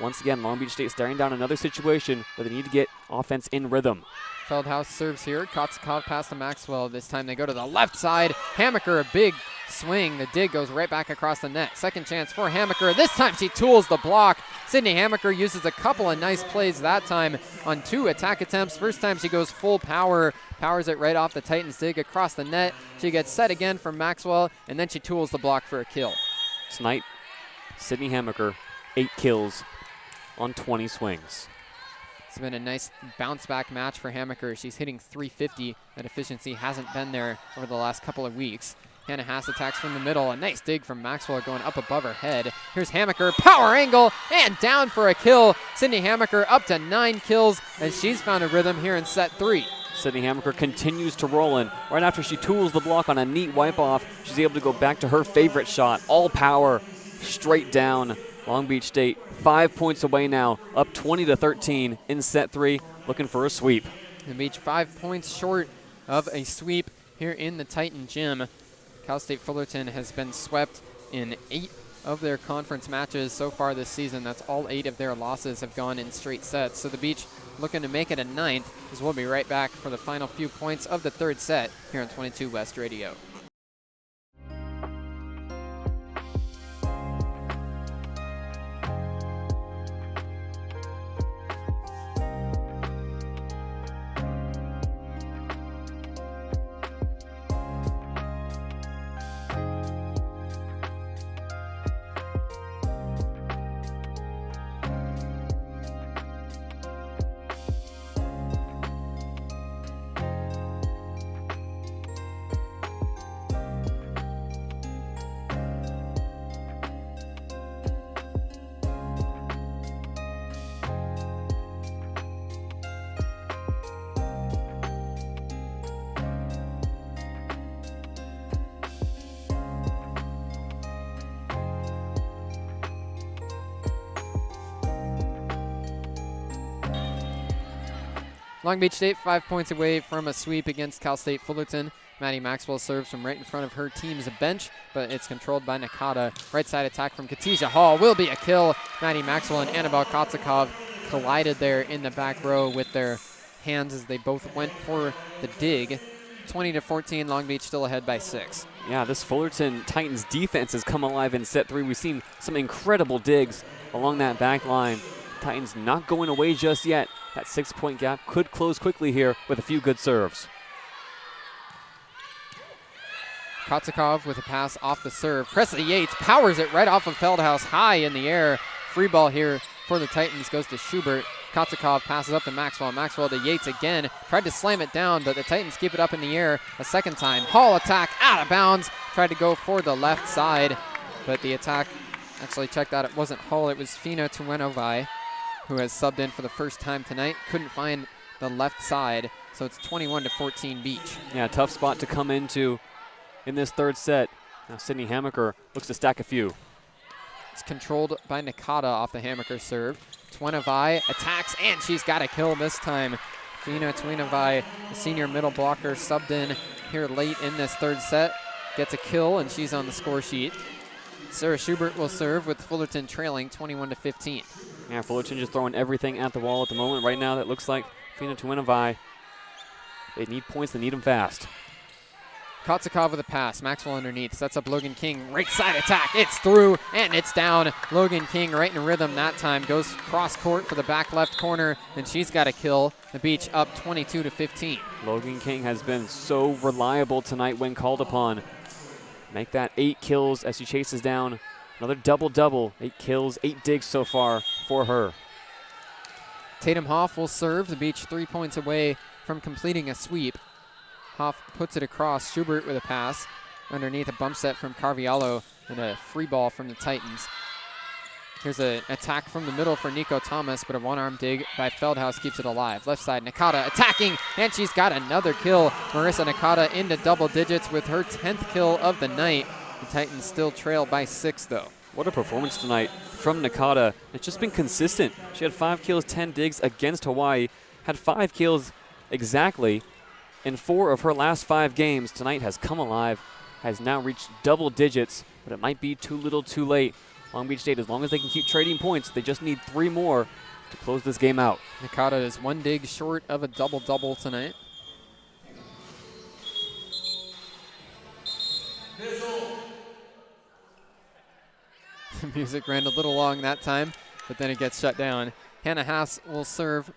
Once again, Long Beach State staring down another situation where they need to get offense in rhythm. Feldhaus serves here. Kotzikov pass to Maxwell. This time they go to the left side. Hammaker, a big swing. The dig goes right back across the net. Second chance for Hammaker. This time she tools the block. Sydney Hammaker uses a couple of nice plays that time on 2 attack attempts. First time she goes full power. Powers it right off the Titans dig across the net. She gets set again from Maxwell, and then she tools the block for a kill. Tonight, Sydney Hammaker, 8 kills on 20 swings. It's been a nice bounce-back match for Hammaker. She's hitting .350. That efficiency hasn't been there over the last couple of weeks. Hannah Haas attacks from the middle. A nice dig from Maxwell going up above her head. Here's Hammaker, power angle, and down for a kill. Sydney Hammaker up to 9 kills, and she's found a rhythm here in set 3. Sydney Hammaker continues to roll in. Right after she tools the block on a neat wipe-off, she's able to go back to her favorite shot. All power, straight down. Long Beach State 5 points away now, up 20-13 in set 3, looking for a sweep. The Beach 5 points short of a sweep here in the Titan Gym. Cal State Fullerton has been swept in 8 of their conference matches so far this season. That's all 8 of their losses have gone in straight sets. So the Beach looking to make it a 9th, as we'll be right back for the final few points of the third set here on 22 West Radio. Long Beach State 5 points away from a sweep against Cal State Fullerton. Maddie Maxwell serves from right in front of her team's bench, but it's controlled by Nakata. Right side attack from Katija Hall will be a kill. Maddie Maxwell and Annabelle Kotsakov collided there in the back row with their hands as they both went for the dig. 20-14, Long Beach still ahead by 6. Yeah, this Fullerton Titans defense has come alive in set 3. We've seen some incredible digs along that back line. Titans not going away just yet. That 6-point gap could close quickly here with a few good serves. Kotsakov with a pass off the serve. Presley Yates powers it right off of Feldhaus high in the air. Free ball here for the Titans goes to Schubert. Kotsakov passes up to Maxwell. Maxwell to Yates again. Tried to slam it down, but the Titans keep it up in the air a second time. Hall attack out of bounds. Tried to go for the left side, but the attack, actually checked out, it wasn't Hall, it was Fina Tuenovai, who has subbed in for the first time tonight. Couldn't find the left side, so it's 21-14 Beach. Yeah, tough spot to come into in this third set. Now Sydney Hamaker looks to stack a few. It's controlled by Nakata off the Hamaker serve. Tuenovai attacks, and she's got a kill this time. Fina Tuenovai, the senior middle blocker, subbed in here late in this third set. Gets a kill, and she's on the score sheet. Sarah Schubert will serve with Fullerton trailing 21-15. Yeah, Fullerton just throwing everything at the wall at the moment. Right now, that looks like Fina Tuenovai. They need points. They need them fast. Kotsakov with a pass. Maxwell underneath. Sets up Logan King. Right side attack. It's through, and it's down. Logan King right in rhythm that time. Goes cross court for the back left corner, and she's got a kill. The Beach up 22-15. Logan King has been so reliable tonight when called upon. Make that 8 kills as she chases down another double-double. 8 kills, 8 digs so far for her. Tatum Hoff will serve. The Beach 3 points away from completing a sweep. Hoff puts it across. Schubert with a pass. Underneath a bump set from Carviallo and a free ball from the Titans. Here's an attack from the middle for Nico Thomas, but a one-arm dig by Feldhaus keeps it alive. Left side, Nakata attacking, and she's got another kill. Marissa Nakata into double digits with her 10th kill of the night. The Titans still trail by 6, though. What a performance tonight from Nakata. It's just been consistent. She had 5 kills, 10 digs against Hawaii. Had 5 kills exactly in 4 of her last 5 games. Tonight has come alive, has now reached double digits, but it might be too little too late. Long Beach State, as long as they can keep trading points, they just need 3 more to close this game out. Nakata is 1 dig short of a double-double tonight. The music ran a little long that time, but then it gets shut down. Hannah Haas will serve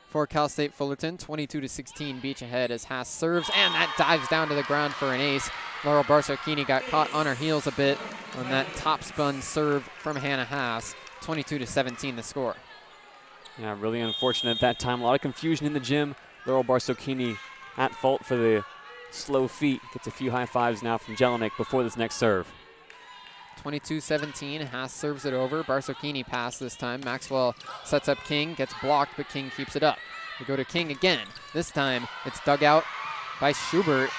for Cal State Fullerton. 22-16 Beach ahead as Haas serves, and that dives down to the ground for an ace. Laurel Barsocchini got caught on her heels a bit on that top spun serve from Hannah Haas. 22-17 the score. Yeah, really unfortunate at that time. A lot of confusion in the gym. Laurel Barsocchini at fault for the slow feet. Gets a few high fives now from Jelinek before this next serve. 22-17, Haas serves it over. Barsocchini pass this time. Maxwell sets up King, gets blocked, but King keeps it up. We go to King again. This time it's dug out by Schubert.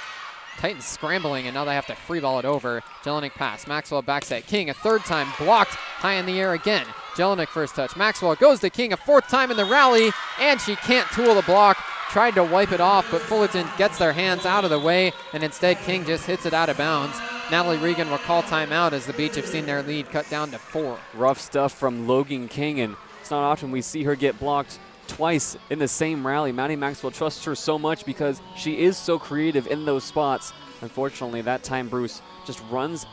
Titans scrambling, and now they have to free ball it over. Jelinek pass. Maxwell backs at King a 3rd time, blocked high in the air again. Jelinek first touch. Maxwell goes to King a 4th time in the rally, and she can't tool the block. Tried to wipe it off, but Fullerton gets their hands out of the way, and instead King just hits it out of bounds. Natalie Regan will call timeout as the Beach have seen their lead cut down to 4. Rough stuff from Logan King, and it's not often we see her get blocked twice in the same rally. Maddie Maxwell trusts her so much because she is so creative in those spots. Unfortunately, that time Bruce just runs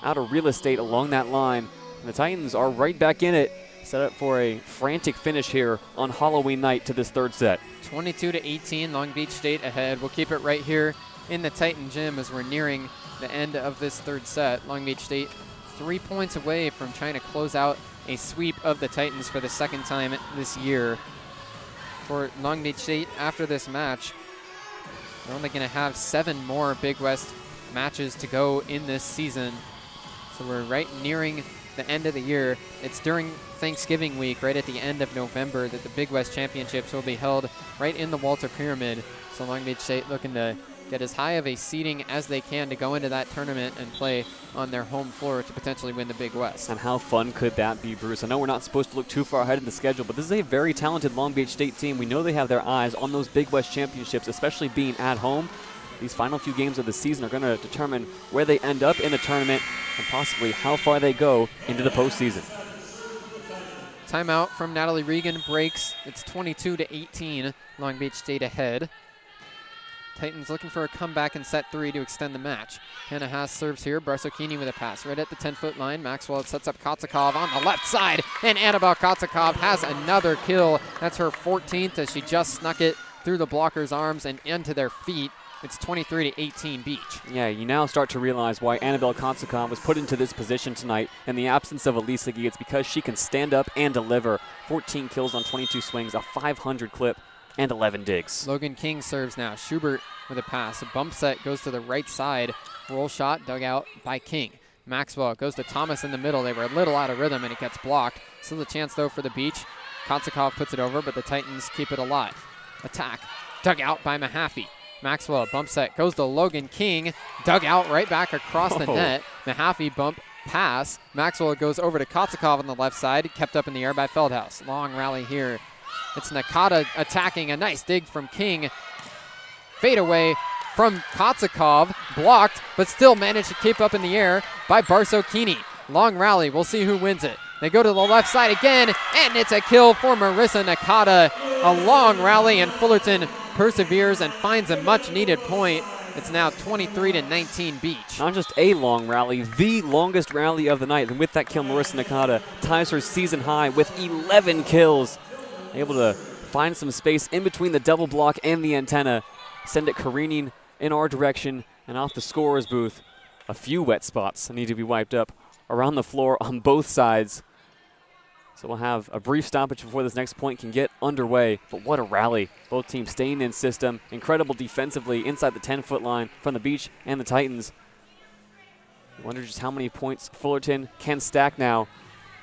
out of real estate along that line. And the Titans are right back in it, set up for a frantic finish here on Halloween night to this third set. 22-18, Long Beach State ahead. We'll keep it right here in the Titan Gym as we're nearing the end of this third set. Long Beach State 3 points away from trying to close out a sweep of the Titans for the second time this year. For Long Beach State, after this match, they're only going to have 7 more Big West matches to go in this season. So we're right nearing the end of the year. It's during Thanksgiving week, right at the end of November, that the Big West Championships will be held right in the Walter Pyramid. So Long Beach State looking to get as high of a seeding as they can to go into that tournament and play on their home floor to potentially win the Big West. And how fun could that be, Bruce? I know we're not supposed to look too far ahead in the schedule, but this is a very talented Long Beach State team. We know they have their eyes on those Big West Championships, especially being at home. These final few games of the season are going to determine where they end up in the tournament and possibly how far they go into the postseason. Timeout from Natalie Regan breaks. It's 22-18, Long Beach State ahead. Titans looking for a comeback in set 3 to extend the match. Hannah Haas serves here. Barsokini with a pass right at the 10-foot line. Maxwell sets up Kotsakov on the left side, and Annabelle Kotsakov has another kill. That's her 14th as she just snuck it through the blocker's arms and into their feet. It's 23-18 Beach. Yeah, you now start to realize why Annabelle Kotsakov was put into this position tonight in the absence of Elisa Gee. It's because she can stand up and deliver. 14 kills on 22 swings, a 500 clip, and 11 digs. Logan King serves now. Schubert with a pass. A bump set goes to the right side. Roll shot dug out by King. Maxwell goes to Thomas in the middle. They were a little out of rhythm and it gets blocked. Still a chance though for the Beach. Kotsakov puts it over, but the Titans keep it alive. Attack dug out by Mahaffey. Maxwell bump set goes to Logan King. Dug out right back across the net. Mahaffey bump pass. Maxwell goes over to Kotsakov on the left side. Kept up in the air by Feldhaus. Long rally here. It's Nakata attacking. A nice dig from King. Fade away from Kotsakov. Blocked, but still managed to keep up in the air by Barsokini. Long rally. We'll see who wins it. They go to the left side again, and it's a kill for Marissa Nakata. A long rally, and Fullerton perseveres and finds a much-needed point. It's now 23-19 Beach. Not just a long rally, the longest rally of the night. And with that kill, Marissa Nakata ties her season high with 11 kills. Able to find some space in between the double block and the antenna, send it careening in our direction and off the scorer's booth. A few wet spots need to be wiped up around the floor on both sides. So we'll have a brief stoppage before this next point can get underway. But what a rally. Both teams staying in system. Incredible defensively inside the 10-foot line from the Beach and the Titans. I wonder just how many points Fullerton can stack now,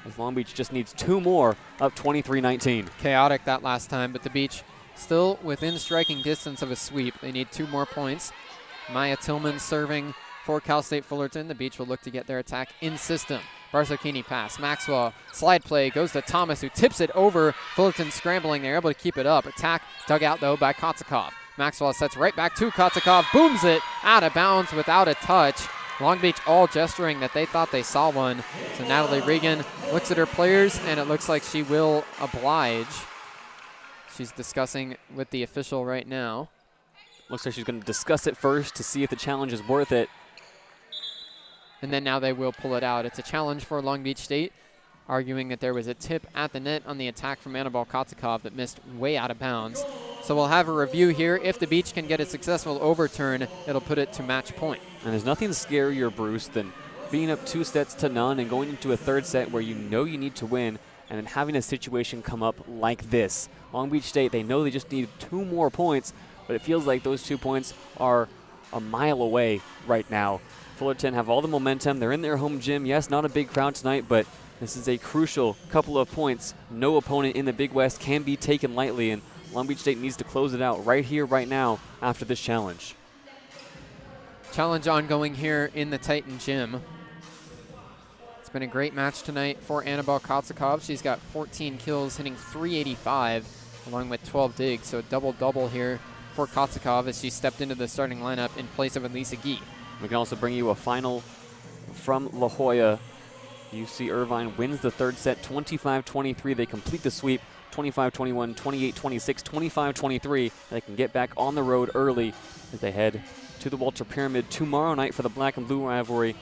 as Long Beach just needs 2 more, up 23-19. Chaotic that last time, but the Beach still within striking distance of a sweep. They need 2 more points. Maya Tillman serving for Cal State Fullerton. The Beach will look to get their attack in system. Barsokini pass. Maxwell slide play goes to Thomas, who tips it over. Fullerton scrambling. They're able to keep it up. Attack dug out, though, by Kotsakov. Maxwell sets right back to Kotsakov. Booms it out of bounds without a touch. Long Beach all gesturing that they thought they saw one. So Natalie Regan looks at her players, and it looks like she will oblige. She's discussing with the official right now. Looks like she's going to discuss it first to see if the challenge is worth it. And then now they will pull it out. It's a challenge for Long Beach State, arguing that there was a tip at the net on the attack from Annabelle Kotsakov that missed way out of bounds. So we'll have a review here. If the Beach can get a successful overturn, it'll put it to match point. And there's nothing scarier, Bruce, than being up 2-0 and going into a third set where you know you need to win and then having a situation come up like this. Long Beach State, they know they just need 2 more points, but it feels like those 2 points are a mile away right now. Fullerton have all the momentum. They're in their home gym. Yes, not a big crowd tonight, but this is a crucial couple of points. No opponent in the Big West can be taken lightly, and Long Beach State needs to close it out right here, right now, after this challenge. Challenge ongoing here in the Titan Gym. It's been a great match tonight for Annabelle Kotsakov. She's got 14 kills, hitting .385, along with 12 digs. So a double-double here for Kotsakov as she stepped into the starting lineup in place of Elisa Gee. We can also bring you a final from La Jolla. UC Irvine wins the third set 25-23. They complete the sweep 25-21, 28-26, 25-23. They can get back on the road early as they head to the Walter Pyramid tomorrow night for the black and blue rivalry.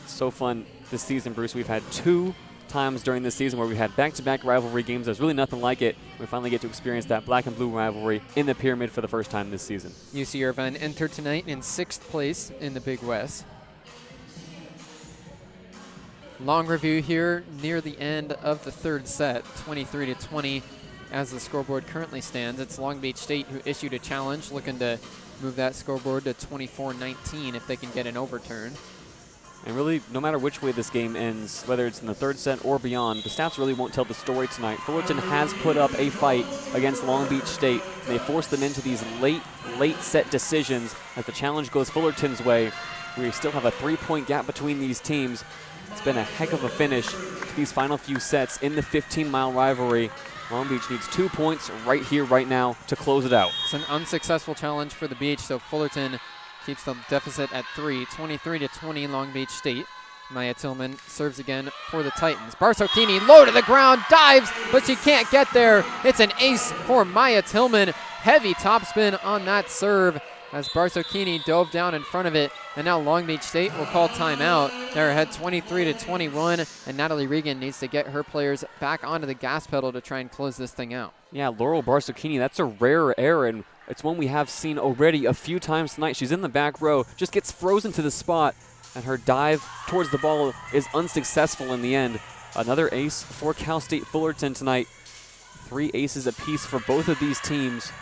It's so fun this season, Bruce. We've had 2 times during this season where we had back-to-back rivalry games. There's really nothing like it. We finally get to experience that black and blue rivalry in the Pyramid for the first time this season. UC Irvine entered tonight in 6th place in the Big West. Long review here near the end of the 3rd set, 23-20 as the scoreboard currently stands. It's Long Beach State who issued a challenge, looking to move that scoreboard to 24-19 if they can get an overturn. And really, no matter which way this game ends, whether it's in the 3rd set or beyond, the stats really won't tell the story tonight. Fullerton has put up a fight against Long Beach State, and they forced them into these late set decisions. As the challenge goes Fullerton's way, we still have a 3-point gap between these teams. It's been a heck of a finish to these final few sets in the 15-mile rivalry. Long Beach needs 2 points right here, right now, to close it out. It's an unsuccessful challenge for the Beach, so Fullerton keeps the deficit at 3, 23-20 Long Beach State. Maya Tillman serves again for the Titans. Barsocchini low to the ground, dives, but she can't get there. It's an ace for Maya Tillman. Heavy topspin on that serve as Barsocchini dove down in front of it. And now Long Beach State will call timeout. They're ahead 23-21, and Natalie Regan needs to get her players back onto the gas pedal to try and close this thing out. Yeah, Laurel Barsocchini, that's a rare error, and it's one we have seen already a few times tonight. She's in the back row, just gets frozen to the spot, and her dive towards the ball is unsuccessful in the end. Another ace for Cal State Fullerton tonight. 3 aces apiece for both of these teams.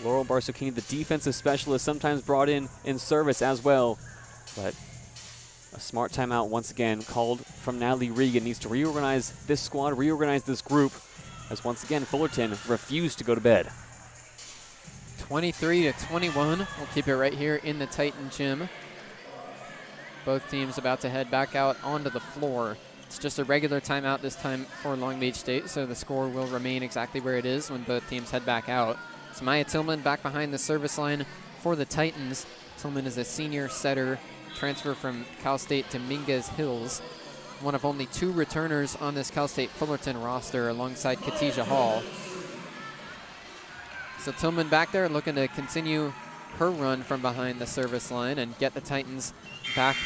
Laurel Barsocchini, the defensive specialist, sometimes brought in service as well. But a smart timeout once again called from Natalie Regan. Needs to reorganize this squad, reorganize this group, as once again Fullerton refused to go to bed. 23-21. We'll keep it right here in the Titan gym. Both teams about to head back out onto the floor. It's just a regular timeout this time for Long Beach State, so the score will remain exactly where it is when both teams head back out. It's Maya Tillman back behind the service line for the Titans. Tillman is a senior setter, transfer from Cal State Dominguez Hills. One of only 2 returners on this Cal State Fullerton roster alongside Katija Hall. So Tillman back there looking to continue her run from behind the service line and get the Titans back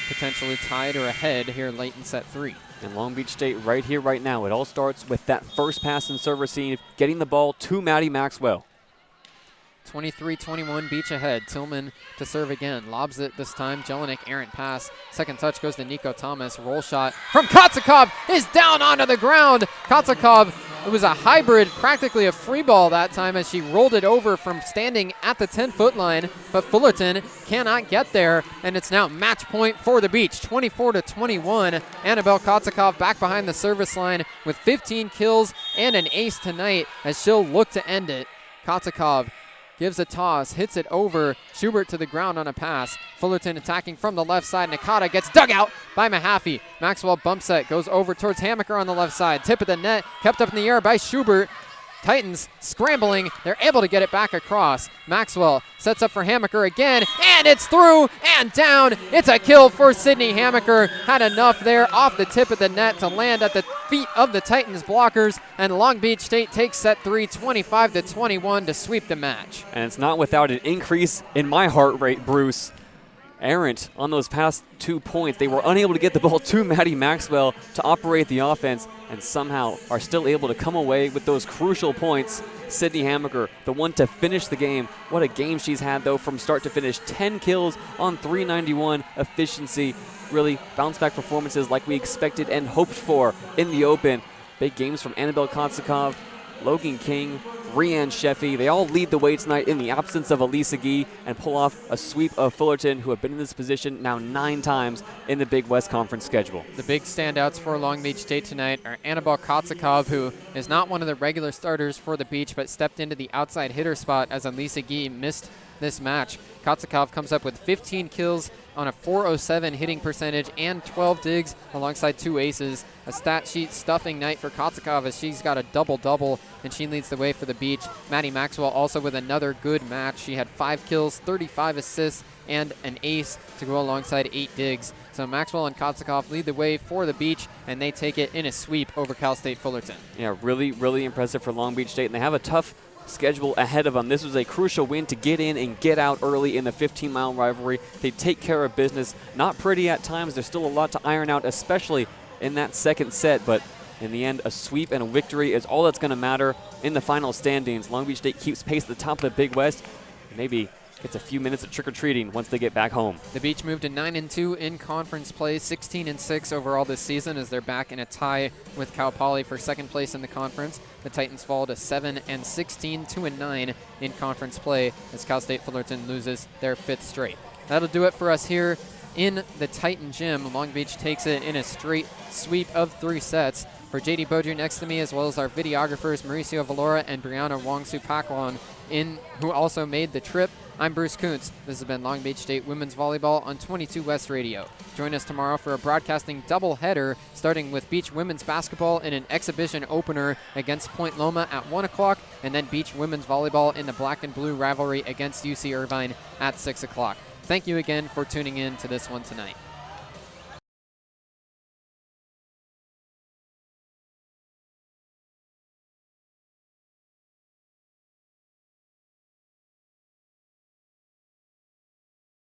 potentially tied or ahead here late in set 3. And Long Beach State right here, right now. It all starts with that first pass and serve receive, getting the ball to Maddie Maxwell. 23-21, Beach ahead. Tillman to serve again. Lobs it this time. Jelinek, errant pass. Second touch goes to Nico Thomas. Roll shot from Kotsakov is down onto the ground. Kotsakov, it was a hybrid, practically a free ball that time as she rolled it over from standing at the 10-foot line, but Fullerton cannot get there, and it's now match point for the Beach. 24-21. Annabelle Kotsakov back behind the service line with 15 kills and an ace tonight as she'll look to end it. Kotsakov gives a toss, hits it over. Schubert to the ground on a pass. Fullerton attacking from the left side. Nakata gets dug out by Mahaffey. Maxwell bump set, goes over towards Hammaker on the left side. Tip of the net, kept up in the air by Schubert. Titans scrambling. They're able to get it back across. Maxwell sets up for Hammaker again, and it's through and down. It's a kill for Sydney Hammaker. Had enough there off the tip of the net to land at the feet of the Titans blockers, and Long Beach State takes set 3, 25-21 to sweep the match. And it's not without an increase in my heart rate, Bruce. Errant on those past 2 points. They were unable to get the ball to Maddie Maxwell to operate the offense, and somehow are still able to come away with those crucial points. Sydney Hammaker, the one to finish the game. What a game she's had, though, from start to finish. 10 kills on 391 efficiency. Really bounce-back performances like we expected and hoped for in the Open. Big games from Annabelle Kotsakov, Logan King, Rianne Sheffy. They all lead the way tonight in the absence of Elisa Gee and pull off a sweep of Fullerton, who have been in this position now 9 times in the Big West Conference schedule. The big standouts for Long Beach State tonight are Annabelle Kotsakov, who is not one of the regular starters for the Beach, but stepped into the outside hitter spot as Elisa Gee missed this match. Kotsakov comes up with 15 kills on a .407 hitting percentage and 12 digs alongside 2 aces. A stat sheet stuffing night for Kotsakov as she's got a double-double, and she leads the way for the Beach. Maddie Maxwell also with another good match. She had 5 kills, 35 assists, and an ace to go alongside 8 digs. So Maxwell and Kotsikov lead the way for the Beach, and they take it in a sweep over Cal State Fullerton. Yeah, really, really impressive for Long Beach State, and they have a tough schedule ahead of them. This was a crucial win to get in and get out early in the 15-mile rivalry. They take care of business. Not pretty at times. There's still a lot to iron out, especially in that second set, but in the end, a sweep and a victory is all that's going to matter in the final standings. Long Beach State keeps pace at the top of the Big West. Maybe gets a few minutes of trick-or-treating once they get back home. The Beach moved to 9-2 in conference play, 16-6 overall this season as they're back in a tie with Cal Poly for second place in the conference. The Titans fall to 7-16, 2-9 in conference play as Cal State Fullerton loses their 5th straight. That'll do it for us here in the Titan Gym. Long Beach takes it in a straight sweep of 3 sets. For JayDe Beaudry next to me, as well as our videographers Mauricio Valora and Brianna Wongsu Pakwan, who also made the trip, I'm Bruce Kuntz. This has been Long Beach State Women's Volleyball on 22 West Radio. Join us tomorrow for a broadcasting doubleheader, starting with Beach Women's Basketball in an exhibition opener against Point Loma at 1 o'clock, and then Beach Women's Volleyball in the Black and Blue rivalry against UC Irvine at 6 o'clock. Thank you again for tuning in to this one tonight.